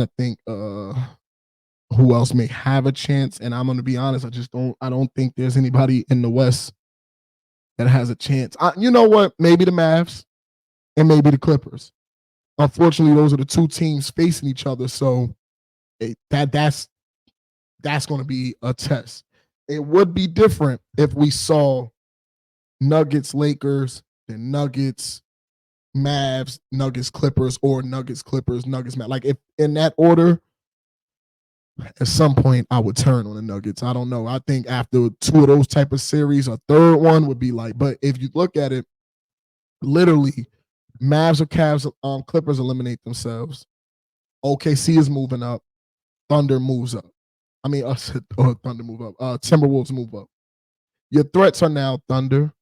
to think who else may have a chance, and I'm going to be honest, I don't think there's anybody in the West that has a chance. You know what? Maybe the Mavs and maybe the Clippers. Unfortunately, those are the two teams facing each other, so that's going to be a test. It would be different if we saw Nuggets, Lakers, then Nuggets, Mavs, Nuggets, Clippers, or Nuggets, Clippers, Nuggets, Mavs. Like, if in that order, at some point I would turn on the Nuggets. I don't know. I think after 2 of those type of series, a third one would be like, but if you look at it, literally, Mavs or Cavs, Clippers eliminate themselves. OKC is moving up. Thunder moves up. Thunder move up. Timberwolves move up. Your threats are now Thunder,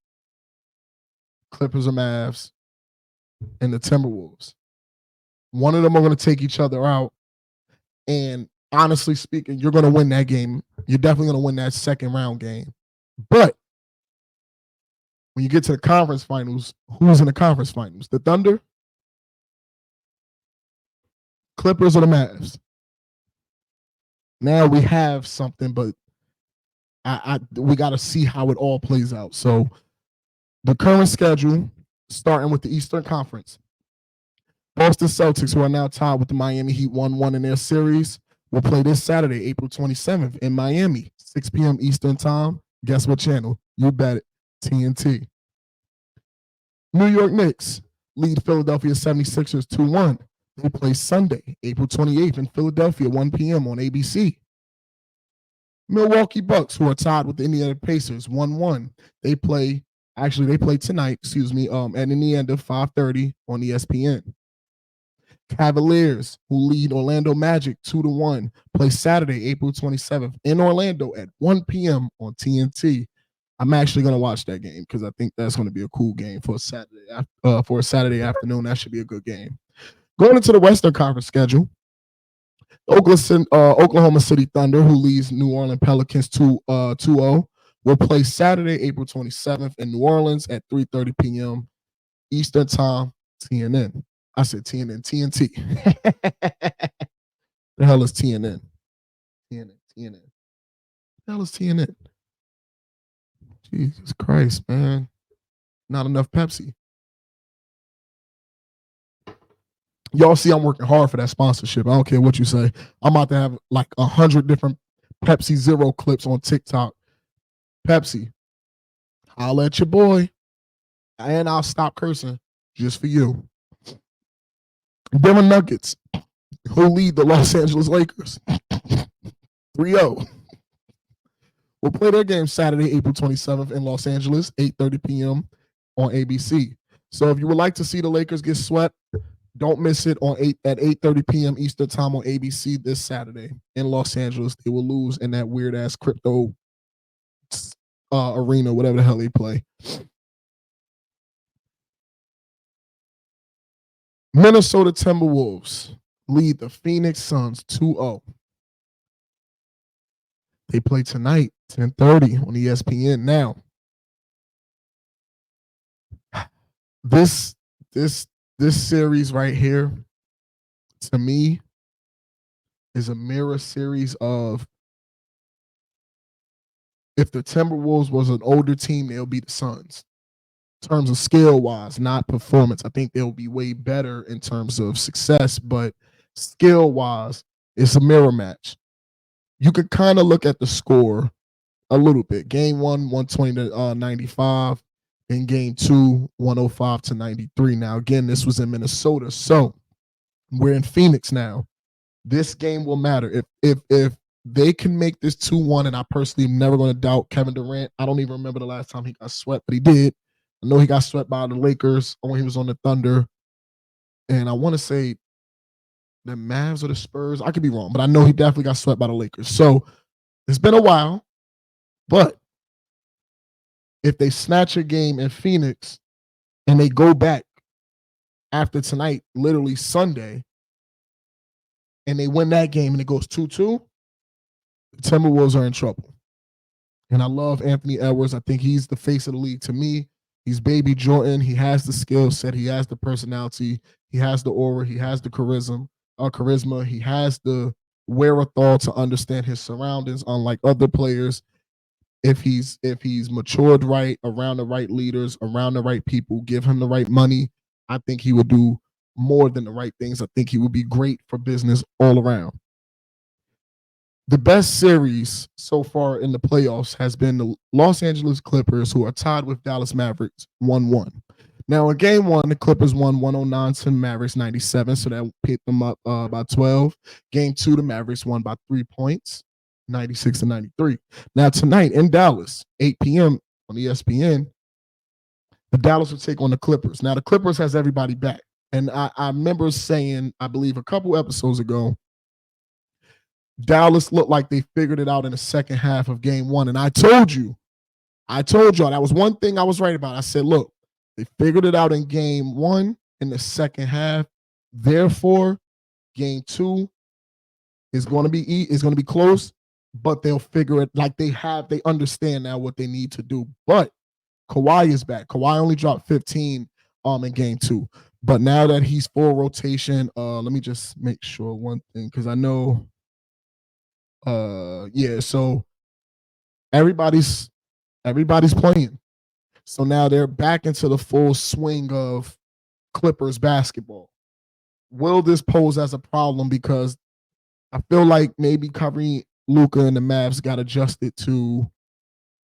Clippers or Mavs, and the Timberwolves. One of them are going to take each other out. And honestly speaking, you're going to win that game. You're definitely going to win that second round game. But when you get to the conference finals, who's in the conference finals? The Thunder, Clippers, or the Mavs? Now we have something, but we got to see how it all plays out. So the current schedule, starting with the Eastern Conference, Boston Celtics, who are now tied with the Miami Heat 1-1 in their series, will play this Saturday, April 27th in Miami, 6 p.m. Eastern Time. Guess what channel? You bet it, TNT. New York Knicks lead Philadelphia 76ers 2-1. They play Sunday, April 28th in Philadelphia, 1 p.m. on ABC. Milwaukee Bucks, who are tied with the Indiana Pacers, 1-1. They play tonight, at Indiana 5:30 on ESPN. Cavaliers, who lead Orlando Magic 2-1, play Saturday, April 27th in Orlando at 1 p.m. on TNT. I'm actually going to watch that game because I think that's going to be a cool game for a Saturday afternoon. That should be a good game. Going into the Western Conference schedule, Oklahoma City Thunder, who leads New Orleans Pelicans 2-0, will play Saturday, April 27th in New Orleans at 3:30 p.m. Eastern Time, TNN. I said TNN, TNT. The hell is TNN? TNN. The hell is TNN? Jesus Christ, man. Not enough Pepsi. Y'all see I'm working hard for that sponsorship. I don't care what you say. I'm about to have like 100 different Pepsi Zero clips on TikTok. Pepsi, I'll let your boy. And I'll stop cursing just for you. Denver Nuggets, who lead the Los Angeles Lakers 3-0, will play their game Saturday, April 27th in Los Angeles, 8:30 p.m. on ABC. So if you would like to see the Lakers get swept, don't miss it at 8:30 p.m. Eastern Time on ABC this Saturday in Los Angeles. They will lose in that weird-ass crypto arena, whatever the hell they play. Minnesota Timberwolves lead the Phoenix Suns 2-0. They play tonight, 10:30 on ESPN. Now, this series right here, to me, is a mirror series of if the Timberwolves was an older team, they'll be the Suns. In terms of skill wise, not performance. I think they'll be way better in terms of success, but skill wise, it's a mirror match. You could kind of look at the score a little bit. Game 1, 120 to 95. In game 2, 105 to 93. Now, again, this was in Minnesota. So we're in Phoenix now. This game will matter. If they can make this 2-1, and I personally am never going to doubt Kevin Durant. I don't even remember the last time he got swept, but he did. I know he got swept by the Lakers when he was on the Thunder. And I want to say the Mavs or the Spurs. I could be wrong, but I know he definitely got swept by the Lakers. So it's been a while, but if they snatch a game in Phoenix and they go back after tonight, literally Sunday, and they win that game and it goes 2-2, the Timberwolves are in trouble. And I love Anthony Edwards. I think he's the face of the league to me. He's baby Jordan. He has the skill set. He has the personality. He has the aura. He has the charisma. He has the wherewithal to understand his surroundings, unlike other players. If he's matured right, around the right leaders, around the right people, give him the right money, I think he would do more than the right things. I think he would be great for business all around. The best series so far in the playoffs has been the Los Angeles Clippers, who are tied with Dallas Mavericks 1-1. Now, in game 1, the Clippers won 109 to the Mavericks 97, so that picked them up by 12. Game 2, the Mavericks won by 3 points, 96 to 93. Now, tonight in Dallas, 8 p.m. on ESPN, the Dallas will take on the Clippers. Now, the Clippers has everybody back. And I remember saying, I believe a couple episodes ago, Dallas looked like they figured it out in the second half of game 1. And I told y'all, that was one thing I was right about. I said, look, they figured it out in game 1 in the second half. Therefore, game 2 is going to be close, but they'll figure it like they understand now what they need to do. But Kawhi is back. Kawhi only dropped 15 in game 2. But now that he's full rotation, let me just make sure one thing, because I know so everybody's playing. So now they're back into the full swing of Clippers basketball. Will this pose as a problem? Because I feel like maybe Kyrie, Luka, and the Mavs got adjusted to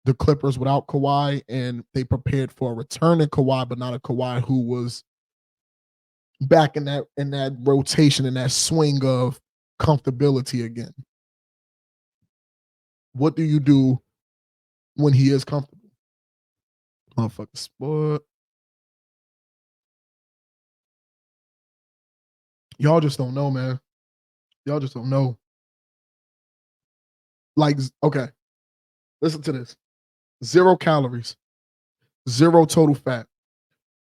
the Clippers without Kawhi, and they prepared for a return of Kawhi, but not a Kawhi who was back in that rotation, in that swing of comfortability again. What do you do when he is comfortable? Motherfucking sport. Y'all just don't know, man. Y'all just don't know. Like, okay, listen to this. 0 calories, 0 total fat,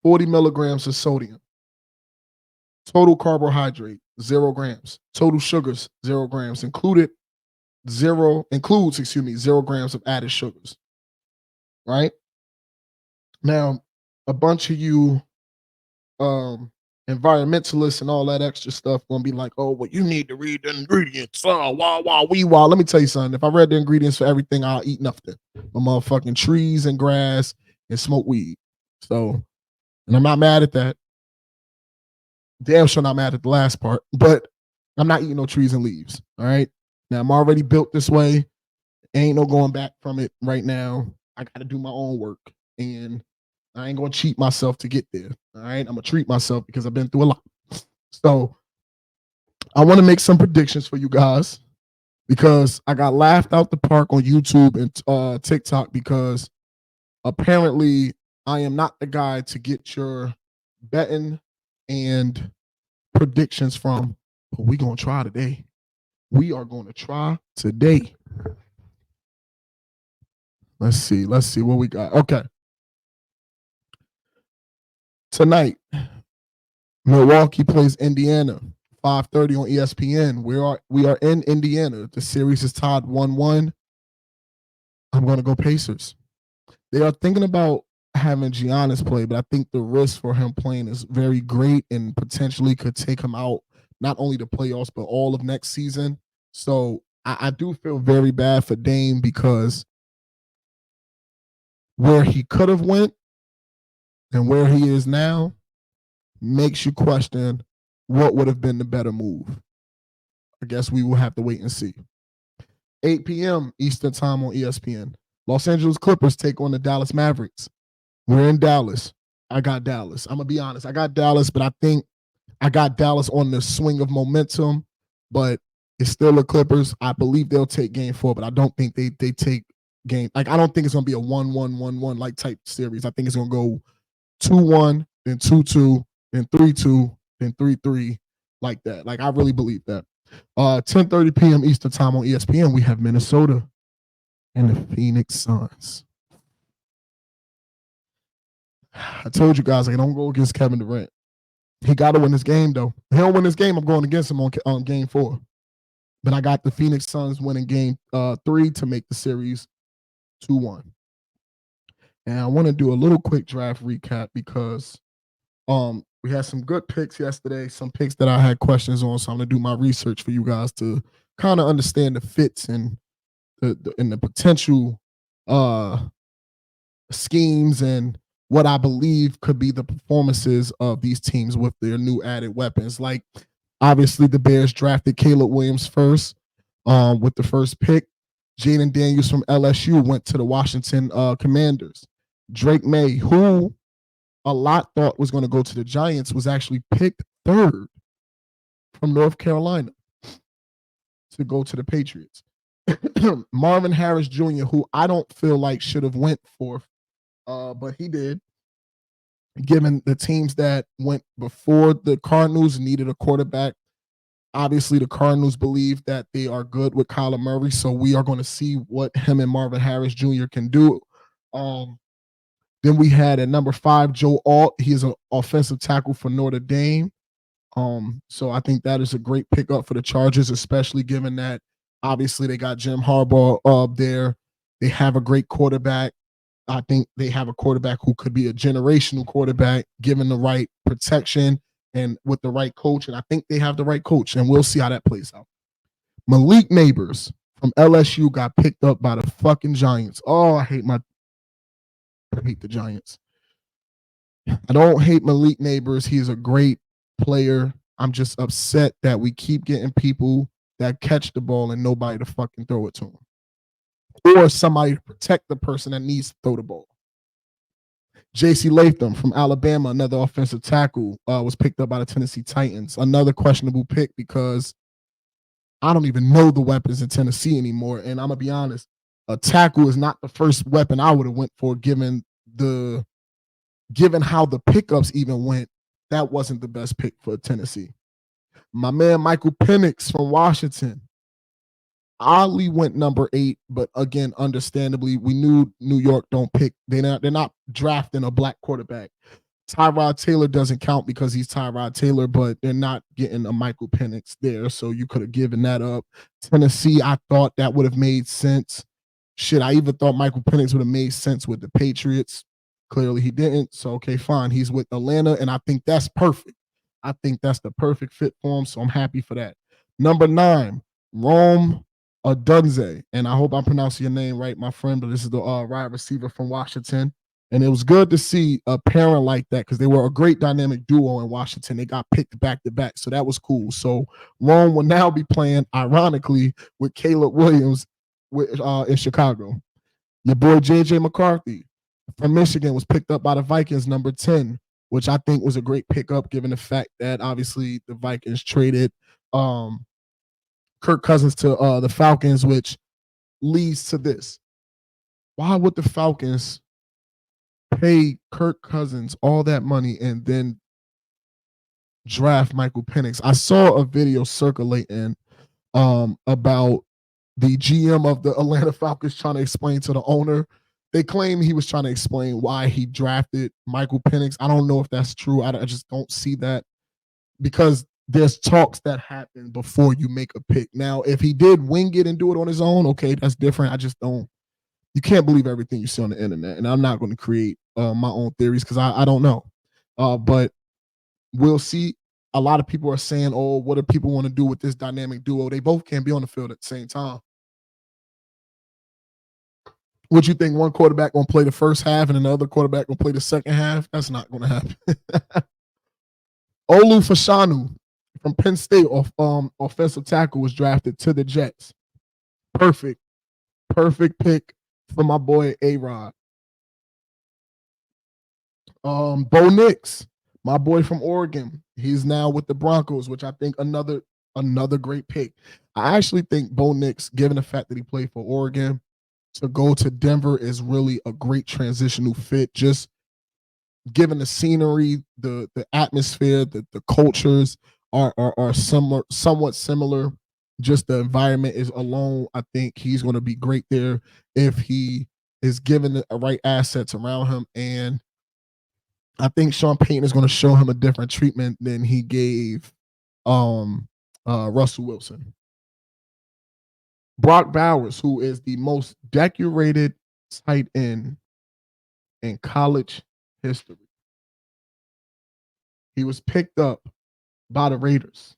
40 milligrams of sodium, total carbohydrate, 0 grams, total sugars, 0 grams, includes 0 grams of added sugars. Right? Now, a bunch of you environmentalists and all that extra stuff gonna be like, oh, well, you need to read the ingredients. Wah. Let me tell you something. If I read the ingredients for everything, I'll eat nothing. But motherfucking trees and grass and smoke weed. So, and I'm not mad at that. Damn sure not mad at the last part, but I'm not eating no trees and leaves. All right. Now I'm already built this way. Ain't no going back from it right now. I got to do my own work, and I ain't gonna cheat myself to get there. All right, I'm gonna treat myself because I've been through a lot. So I want to make some predictions for you guys because I got laughed out the park on YouTube and TikTok because apparently I am not the guy to get your betting and predictions from. But we gonna try today. We are going to try today. Let's see what we got. Okay. Tonight, Milwaukee plays Indiana, 5:30 on ESPN. We are in Indiana. The series is tied 1-1. I'm going to go Pacers. They are thinking about having Giannis play, but I think the risk for him playing is very great and potentially could take him out not only the playoffs, but all of next season. So I do feel very bad for Dame because where he could have went and where he is now makes you question what would have been the better move. I guess we will have to wait and see. 8 p.m. Eastern time on ESPN. Los Angeles Clippers take on the Dallas Mavericks. We're in Dallas. I got Dallas. I'm going to be honest. I got Dallas, but I think I got Dallas on the swing of momentum, but it's still the Clippers. I believe they'll take game 4, but I don't think they take game. Like, I don't think it's going to be a 1-1-1-1 like type series. I think it's going to go 2-1, then 2-2, then 3-2, then 3-3, like that. Like, I really believe that. 10:30 p.m. Eastern time on ESPN, we have Minnesota and the Phoenix Suns. I told you guys, I don't go against Kevin Durant. He got to win this game, though. If he don't win this game, I'm going against him on game 4. But I got the Phoenix Suns winning game 3 to make the series 2-1. And I want to do a little quick draft recap because we had some good picks yesterday, some picks that I had questions on. So I'm going to do my research for you guys to kind of understand the fits and the potential schemes and what I believe could be the performances of these teams with their new added weapons. Like, obviously, the Bears drafted Caleb Williams first with the first pick. Jaden Daniels from LSU went to the Washington Commanders. Drake May, who a lot thought was going to go to the Giants, was actually picked 3rd from North Carolina to go to the Patriots. Marvin Harris Jr., who I don't feel like should have went 4th, but he did. Given the teams that went before the Cardinals needed a quarterback, obviously the Cardinals believe that they are good with Kyler Murray, so we are going to see what him and Marvin Harris Jr. can do. Then we had at number 5, Joe Alt. He is an offensive tackle for Notre Dame. So I think that is a great pickup for the Chargers, especially given that obviously they got Jim Harbaugh up there. They have a great quarterback. I think they have a quarterback who could be a generational quarterback given the right protection and with the right coach. And I think they have the right coach, and we'll see how that plays out. Malik Neighbors from LSU got picked up by the fucking Giants. Oh, I hate the Giants. I don't hate Malik Neighbors. He's a great player. I'm just upset that we keep getting people that catch the ball and nobody to fucking throw it to him. Or somebody to protect the person that needs to throw the ball. J.C. Latham from Alabama, another offensive tackle, was picked up by the Tennessee Titans. Another questionable pick because I don't even know the weapons in Tennessee anymore. And I'm going to be honest, a tackle is not the first weapon I would have went for given how the pickups even went. That wasn't the best pick for Tennessee. My man Michael Penix from Washington. Oddly went number 8, but again, understandably, we knew New York don't pick. They're not drafting a black quarterback. Tyrod Taylor doesn't count because he's Tyrod Taylor, but they're not getting a Michael Penix there, so you could have given that up. Tennessee, I thought that would have made sense. Shit, I even thought Michael Penix would have made sense with the Patriots. Clearly he didn't, so okay, fine. He's with Atlanta, and I think that's perfect. I think that's the perfect fit for him, so I'm happy for that. Number 9, Rome Odunze, and I hope I'm pronouncing your name right, my friend, but this is the wide receiver from Washington. And it was good to see a parent like that because they were a great dynamic duo in Washington. They got picked back to back, so that was cool. So Rome will now be playing, ironically, with Caleb Williams in Chicago. Your boy J.J. McCarthy from Michigan was picked up by the Vikings, number 10, which I think was a great pickup given the fact that obviously the Vikings traded Kirk Cousins to the Falcons, which leads to this. Why would the Falcons pay Kirk Cousins all that money and then draft Michael Penix? I saw a video circulating about the GM of the Atlanta Falcons trying to explain to the owner. They claim he was trying to explain why he drafted Michael Penix. I don't know if that's true. I just don't see that because there's talks that happen before you make a pick. Now, if he did wing it and do it on his own, okay, that's different. I just don't. You can't believe everything you see on the internet, and I'm not going to create my own theories because I don't know. But we'll see. A lot of people are saying, oh, what do people want to do with this dynamic duo? They both can't be on the field at the same time. Would you think one quarterback gonna play the first half and another quarterback gonna play the second half? That's not gonna happen. Olu Fashanu from Penn State, offensive tackle, was drafted to the Jets. Perfect pick for my boy A-Rod. Bo Nix, my boy from Oregon, he's now with the Broncos, which I think another great pick. I actually think Bo Nix, given the fact that he played for Oregon, to go to Denver is really a great transitional fit. Just given the scenery, the atmosphere, the cultures are somewhat similar. Just the environment is alone. I think he's going to be great there if he is given the right assets around him. And I think Sean Payton is going to show him a different treatment than he gave Russell Wilson. Brock Bowers, who is the most decorated tight end in college history. He was picked up by the Raiders.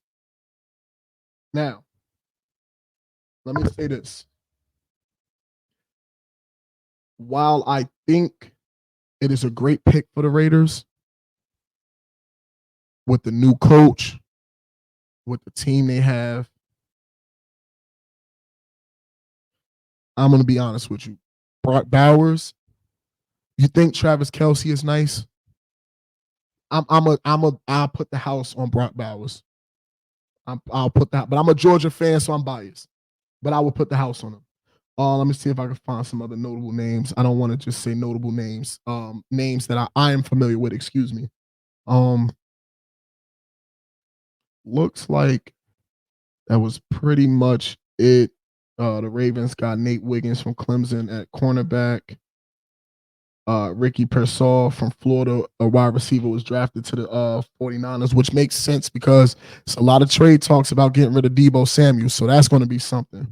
Now, let me say this. While I think it is a great pick for the Raiders, with the new coach, with the team they have, I'm going to be honest with you. Brock Bowers, you think Travis Kelce is nice? I'll put the house on Brock Bowers. I'll put that, but I'm a Georgia fan, so I'm biased. But I will put the house on him. Let me see if I can find some other notable names. I don't want to just say notable names. Names that I am familiar with. Excuse me. Looks like that was pretty much it. The Ravens got Nate Wiggins from Clemson at cornerback. Ricky Pearsall from Florida, a wide receiver, was drafted to the 49ers, which makes sense because it's a lot of trade talks about getting rid of Deebo Samuel, so that's going to be something.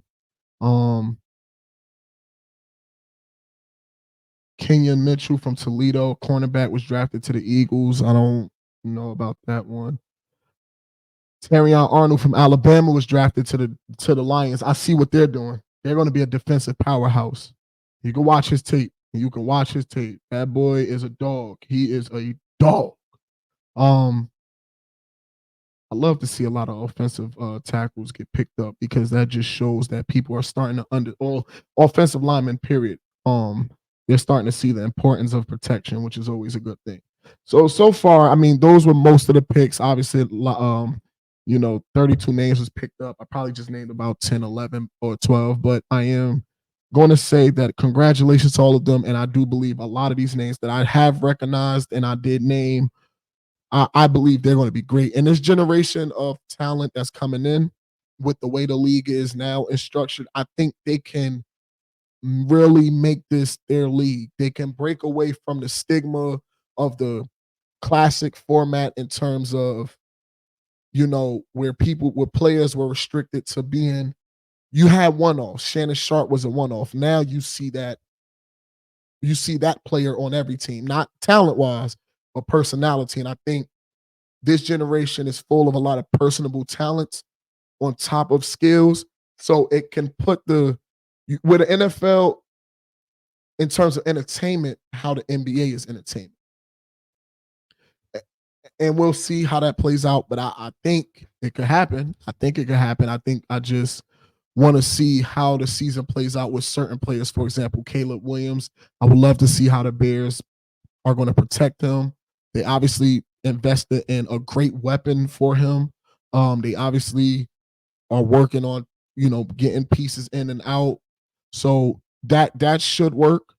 Kenyon Mitchell from Toledo, cornerback, was drafted to the Eagles. I don't know about that one. Terrion Arnold from Alabama was drafted to the Lions. I see what they're doing. They're going to be a defensive powerhouse. You can watch his tape. That boy is a dog. He is a dog. I love to see a lot of offensive tackles get picked up because that just shows that people are starting to offensive linemen, period. They're starting to see the importance of protection, which is always a good thing. So far, I mean, those were most of the picks. Obviously, 32 names was picked up. I probably just named about 10, 11, or 12, but I am going to say that congratulations to all of them. And I do believe a lot of these names that I have recognized and I did name, I believe they're going to be great. And this generation of talent that's coming in with the way the league is now is structured, I think they can really make this their league. They can break away from the stigma of the classic format in terms of, where players were restricted to being, you had one-offs. Shannon Sharp was a one-off. Now you see that player on every team, not talent-wise, but personality. And I think this generation is full of a lot of personable talents on top of skills. So it can put with the NFL, in terms of entertainment, how the NBA is entertainment. And we'll see how that plays out. But I think it could happen. I think I just want to see how the season plays out with certain players. For example, Caleb Williams. I would love to see how the Bears are going to protect him. They obviously invested in a great weapon for him. They obviously are working on, getting pieces in and out. So that should work.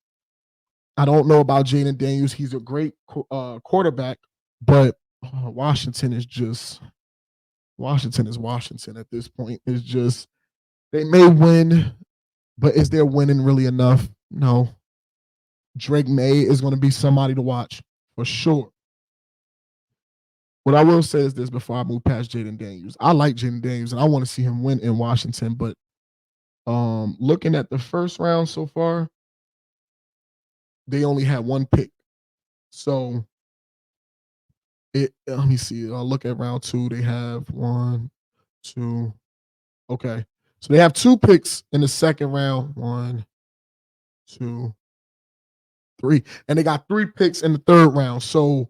I don't know about Jayden Daniels. He's a great quarterback, but Washington is Washington at this point. It's just, they may win, but is their winning really enough? No. Drake May is going to be somebody to watch for sure. What I will say is this before I move past Jayden Daniels. I like Jayden Daniels, and I want to see him win in Washington, but looking at the first round so far, they only had one pick. So let me see. I'll look at round 2. They have 1, 2. Okay. So they have 2 picks in the second round. 1, 2, 3. And they got 3 picks in the 3rd round. So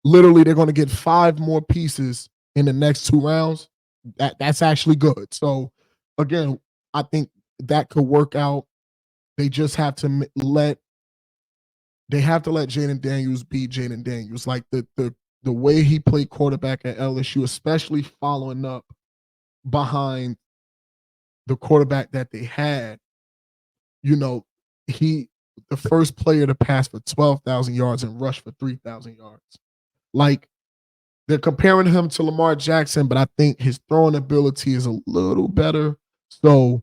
literally they're going to get 5 more pieces in the next 2 rounds. That's actually good. So again, I think that could work out. They just have to let Jayden Daniels be Jayden Daniels. Like the way he played quarterback at LSU, especially following up behind the quarterback that they had, the first player to pass for 12,000 yards and rush for 3,000 yards. Like, they're comparing him to Lamar Jackson, but I think his throwing ability is a little better. So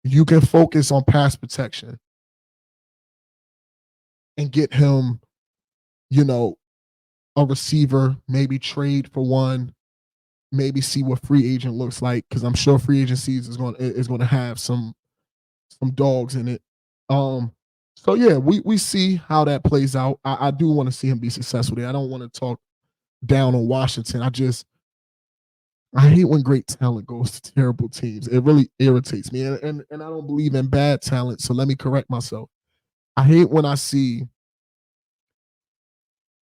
you can focus on pass protection and get him, a receiver, maybe trade for one, maybe see what free agent looks like, because I'm sure free agency is going to have some dogs in it. So yeah, we see how that plays out. I do want to see him be successful there. I don't want to talk down on Washington. I hate when great talent goes to terrible teams. It really irritates me, and I don't believe in bad talent. So let me correct myself. I hate when I see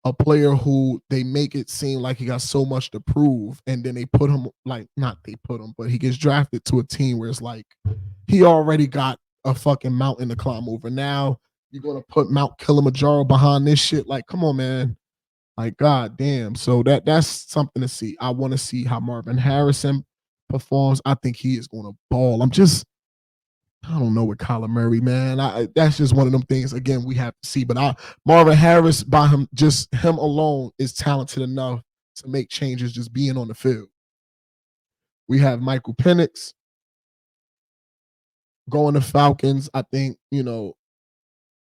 a player who they make it seem like he got so much to prove, and then they put him, but he gets drafted to a team where it's like he already got a fucking mountain to climb over. Now you're gonna put Mount Kilimanjaro behind this shit. Like, come on, man. Like, god damn. So that's something to see. I want to see how Marvin Harrison performs. I think he is gonna ball. I don't know with Kyler Murray, man. That's just one of them things. Again, we have to see. But Marvin Harris, by him alone, is talented enough to make changes just being on the field. We have Michael Penix going to Falcons. I think,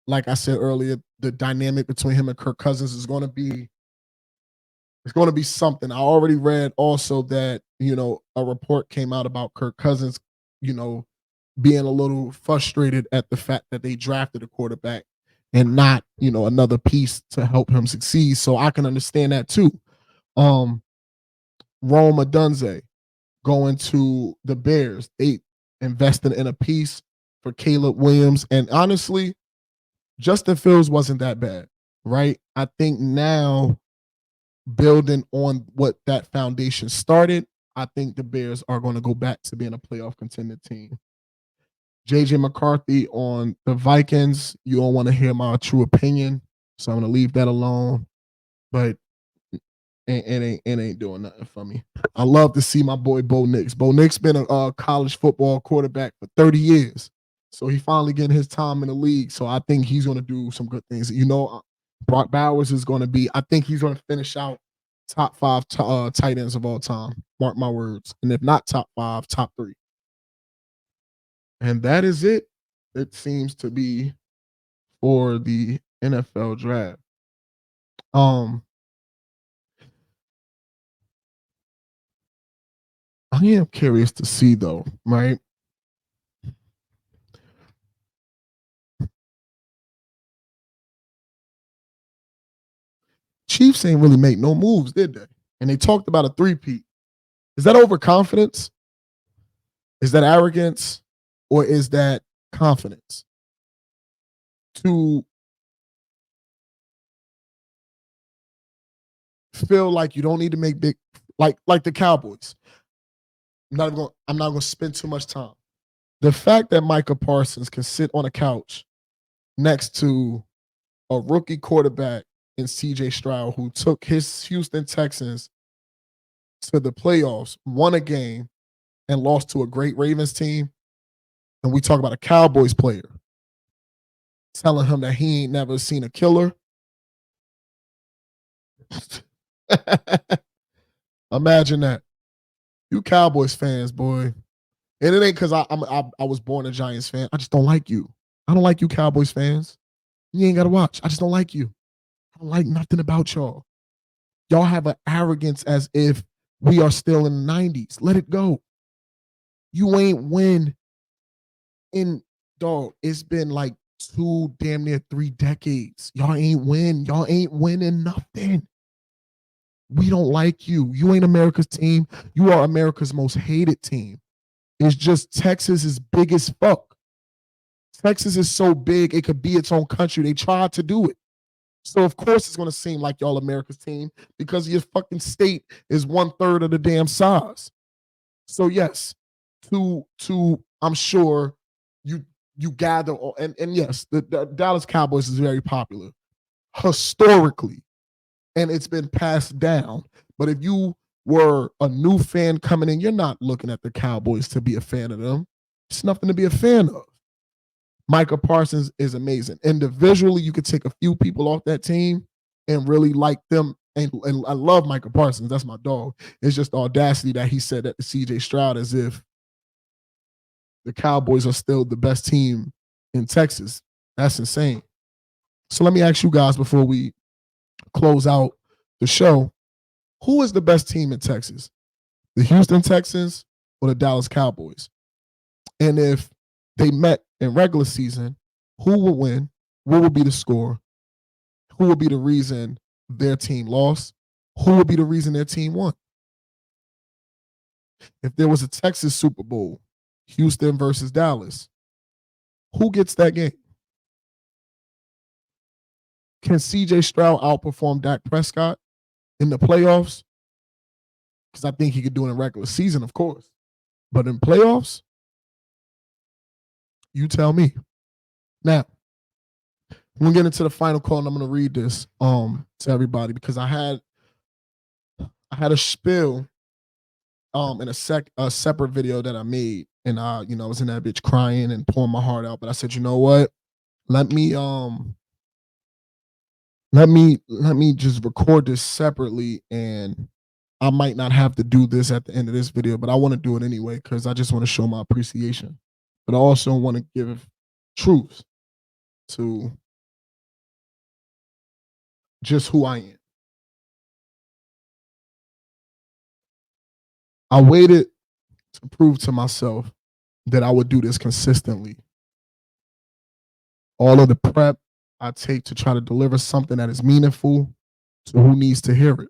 like I said earlier, the dynamic between him and Kirk Cousins is going to be something. I already read also that, a report came out about Kirk Cousins, being a little frustrated at the fact that they drafted a quarterback and not, another piece to help him succeed. So I can understand that too. Rome Odunze going to the Bears. They invested in a piece for Caleb Williams. And honestly, Justin Fields wasn't that bad, right? I think now, building on what that foundation started, I think the Bears are going to go back to being a playoff contender team. JJ McCarthy on the Vikings. You don't want to hear my true opinion, so I'm going to leave that alone. But it ain't doing nothing for me. I love to see my boy Bo Nix. Bo Nix been a college football quarterback for 30 years. So he finally getting his time in the league. So I think he's going to do some good things. Brock Bowers is going to be, I think he's going to finish out top 5 tight ends of all time. Mark my words. And if not top 5, top 3. And that is it. It seems to be for the NFL draft. I am curious to see though, right? Chiefs ain't really make no moves, did they? And they talked about a 3-peat. Is that overconfidence? Is that arrogance? Or is that confidence? To feel like you don't need to make big, like the Cowboys. I'm not gonna spend too much time. The fact that Micah Parsons can sit on a couch next to a rookie quarterback in CJ Stroud, who took his Houston Texans to the playoffs, won a game, and lost to a great Ravens team. And we talk about a Cowboys player telling him that he ain't never seen a killer. Imagine that. You Cowboys fans, boy. And it ain't because I was born a Giants fan. I just don't like you. I don't like you Cowboys fans. You ain't got to watch. I just don't like you. I don't like nothing about y'all. Y'all have an arrogance as if we are still in the 90s. Let it go. You ain't win in, dog, it's been like 2, damn near 3 decades. Y'all ain't win. Y'all ain't winning nothing. We don't like you. You ain't America's team. You are America's most hated team. It's just Texas is big as fuck. Texas is so big, it could be its own country. They tried to do it. So of course it's going to seem like y'all America's team because your fucking state is 1/3 of the damn size. So yes, to I'm sure you gather and yes, the Dallas Cowboys is very popular historically, and it's been passed down. But if you were a new fan coming in, you're not looking at the Cowboys to be a fan of them. It's nothing to be a fan of. Micah Parsons is amazing. Individually, you could take a few people off that team and really like them. And I love Micah Parsons. That's my dog. It's just the audacity that he said that to CJ Stroud as if the Cowboys are still the best team in Texas. That's insane. So let me ask you guys before we close out the show, who is the best team in Texas? The Houston Texans or the Dallas Cowboys? And if they met in regular season, who would win? What would be the score? Who would be the reason their team lost? Who would be the reason their team won? If there was a Texas Super Bowl, Houston versus Dallas, who gets that game? Can CJ Stroud outperform Dak Prescott in the playoffs? Because I think he could do it in regular season, of course. But in playoffs, you tell me. Now, we'll get into the final call, and I'm going to read this to everybody because I had a spiel in a separate video that I made, and I was in that bitch crying and pouring my heart out. But I said, you know what? Let me just record this separately, and I might not have to do this at the end of this video, but I want to do it anyway because I just want to show my appreciation. But I also want to give truth to just who I am. I waited to prove to myself that I would do this consistently. All of the prep I take to try to deliver something that is meaningful to who needs to hear it.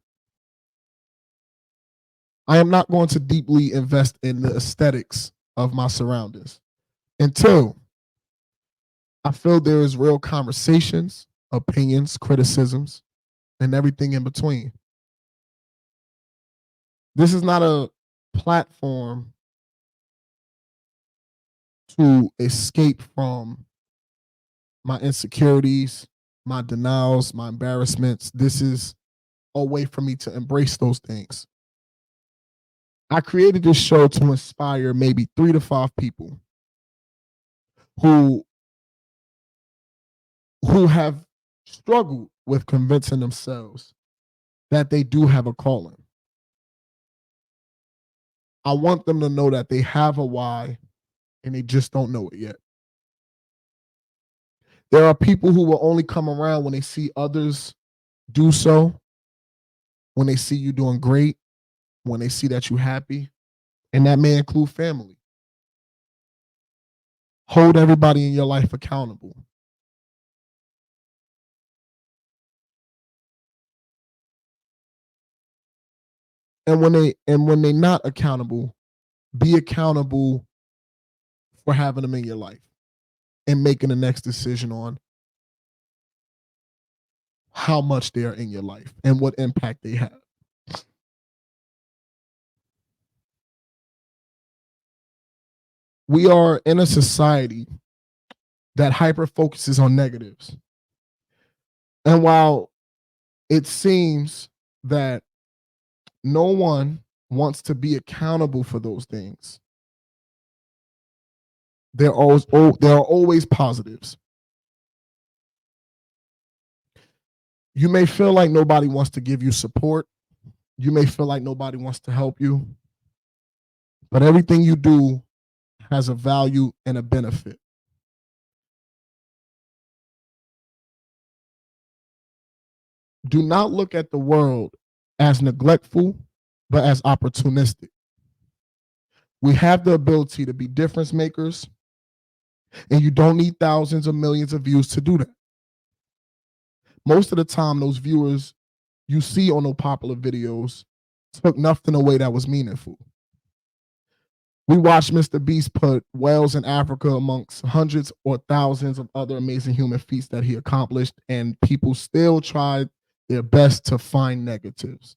I am not going to deeply invest in the aesthetics of my surroundings until I feel there is real conversations, opinions, criticisms, and everything in between. This is not a platform to escape from my insecurities, my denials, my embarrassments. This is a way for me to embrace those things. I created this show to inspire maybe 3 to 5 people who have struggled with convincing themselves that they do have a calling. I want them to know that they have a why and they just don't know it yet. There are people who will only come around when they see others do so, when they see you doing great, when they see that you're happy, and that may include family. Hold everybody in your life accountable. And when they're not accountable, be accountable for having them in your life and making the next decision on how much they are in your life and what impact they have. We are in a society that hyper focuses on negatives. And while it seems that no one wants to be accountable for those things, there are always positives. You may feel like nobody wants to give you support. You may feel like nobody wants to help you. But everything you do has a value and a benefit. Do not look at the world as neglectful, but as opportunistic. We have the ability to be difference makers, and you don't need thousands of millions of views to do that. Most of the time, those viewers you see on those popular videos took nothing away that was meaningful. We watched Mr. Beast put whales in Africa amongst hundreds or thousands of other amazing human feats that he accomplished, and people still tried their best to find negatives.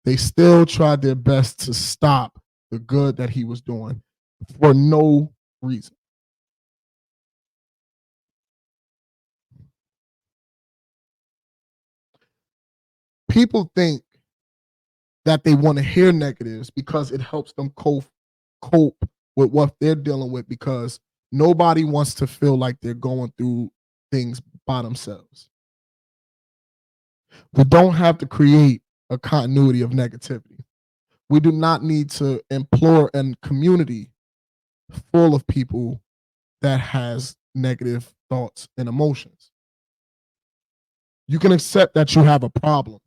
They still tried their best to stop the good that he was doing for no reason. People think that they want to hear negatives because it helps them cope with what they're dealing with, because nobody wants to feel like they're going through things by themselves. We don't have to create a continuity of negativity. We do not need to implore a community full of people that has negative thoughts and emotions. You can accept that you have a problem.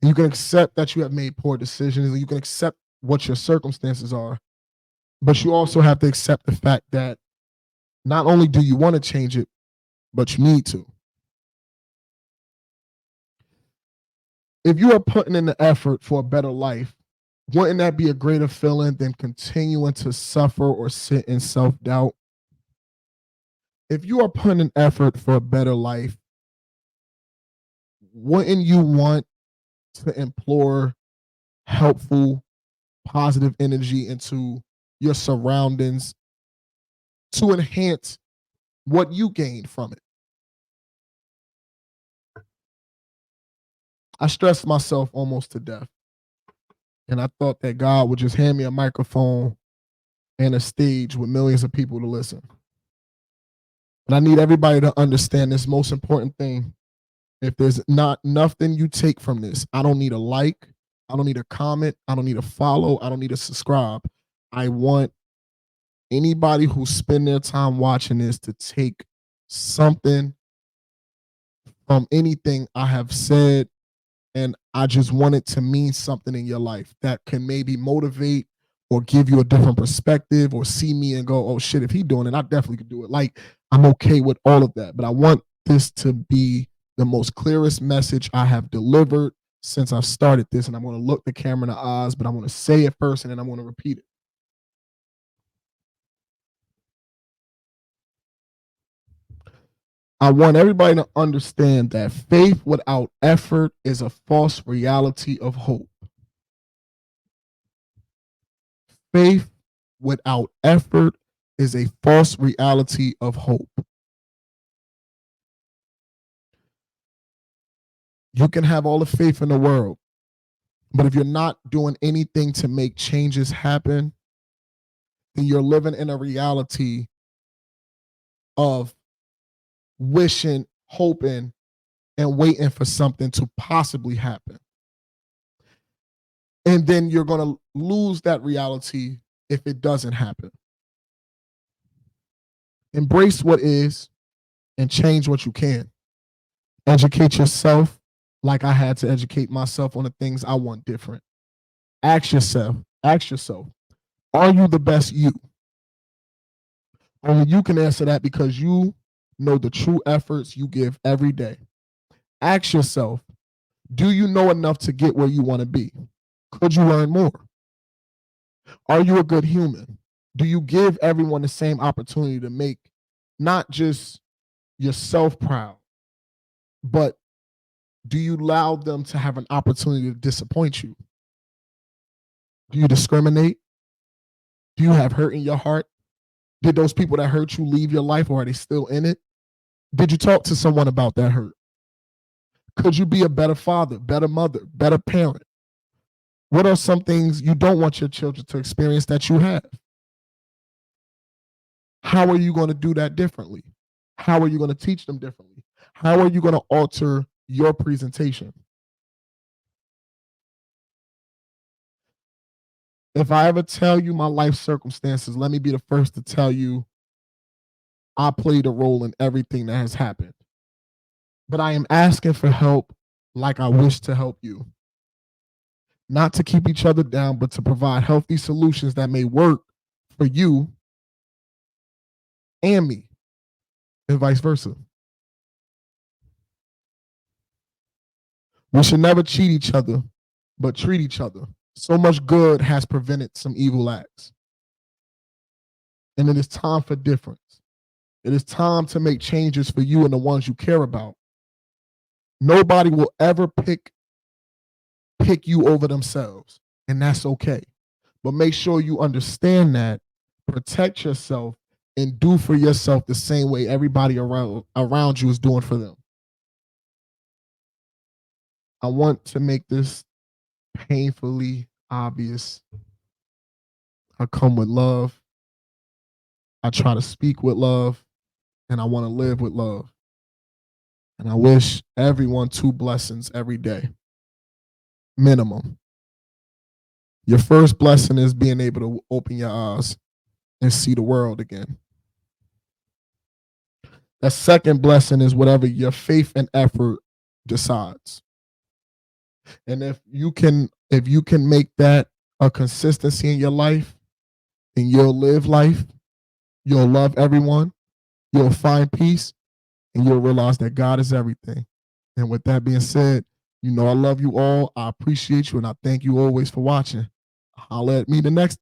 You can accept that you have made poor decisions. You can accept what your circumstances are. But you also have to accept the fact that not only do you want to change it, but you need to. If you are putting in the effort for a better life, wouldn't that be a greater feeling than continuing to suffer or sit in self-doubt? If you are putting in effort for a better life, wouldn't you want to implore helpful, positive energy into your surroundings to enhance what you gained from it? I stressed myself almost to death. And I thought that God would just hand me a microphone and a stage with millions of people to listen. And I need everybody to understand this most important thing. If there's not nothing you take from this, I don't need a like, I don't need a comment, I don't need a follow, I don't need a subscribe. I want anybody who spend their time watching this to take something from anything I have said, and I just want it to mean something in your life that can maybe motivate or give you a different perspective, or see me and go, oh shit, if he doing it, I definitely could do it. Like, I'm okay with all of that, but I want this to be the most clearest message I have delivered since I've started this. And I'm going to look the camera in the eyes, but I want to say it first and then I'm going to repeat it. I want everybody to understand that faith without effort is a false reality of hope. Faith without effort is a false reality of hope. You can have all the faith in the world, but if you're not doing anything to make changes happen, then you're living in a reality of wishing, hoping, and waiting for something to possibly happen. And then you're going to lose that reality if it doesn't happen. Embrace what is and change what you can. Educate yourself like I had to educate myself on the things I want different. Ask yourself, are you the best you? Only you can answer that, because you know the true efforts you give every day. Ask yourself, do you know enough to get where you want to be? Could you learn more? Are you a good human? Do you give everyone the same opportunity to make not just yourself proud, but do you allow them to have an opportunity to disappoint you? Do you discriminate? Do you have hurt in your heart? Did those people that hurt you leave your life, or are they still in it? Did you talk to someone about that hurt? Could you be a better father, better mother, better parent? What are some things you don't want your children to experience that you have? How are you going to do that differently? How are you going to teach them differently? How are you going to alter your presentation? If I ever tell you my life circumstances, let me be the first to tell you I played a role in everything that has happened. But I am asking for help like I wish to help you. Not to keep each other down, but to provide healthy solutions that may work for you and me, and vice versa. We should never cheat each other, but treat each other. So much good has prevented some evil acts. And it is time for difference. It is time to make changes for you and the ones you care about. Nobody will ever pick you over themselves, and that's okay. But make sure you understand that, protect yourself, and do for yourself the same way everybody around you is doing for them. I want to make this painfully obvious. I come with love. I try to speak with love, and I want to live with love. And I wish everyone 2 blessings every day, minimum. Your first blessing is being able to open your eyes and see the world again. The second blessing is whatever your faith and effort decides. And if you can make that a consistency in your life, then you'll live life, you'll love everyone, you'll find peace, and you'll realize that God is everything. And with that being said, I love you all. I appreciate you, and I thank you always for watching. Holla at me the next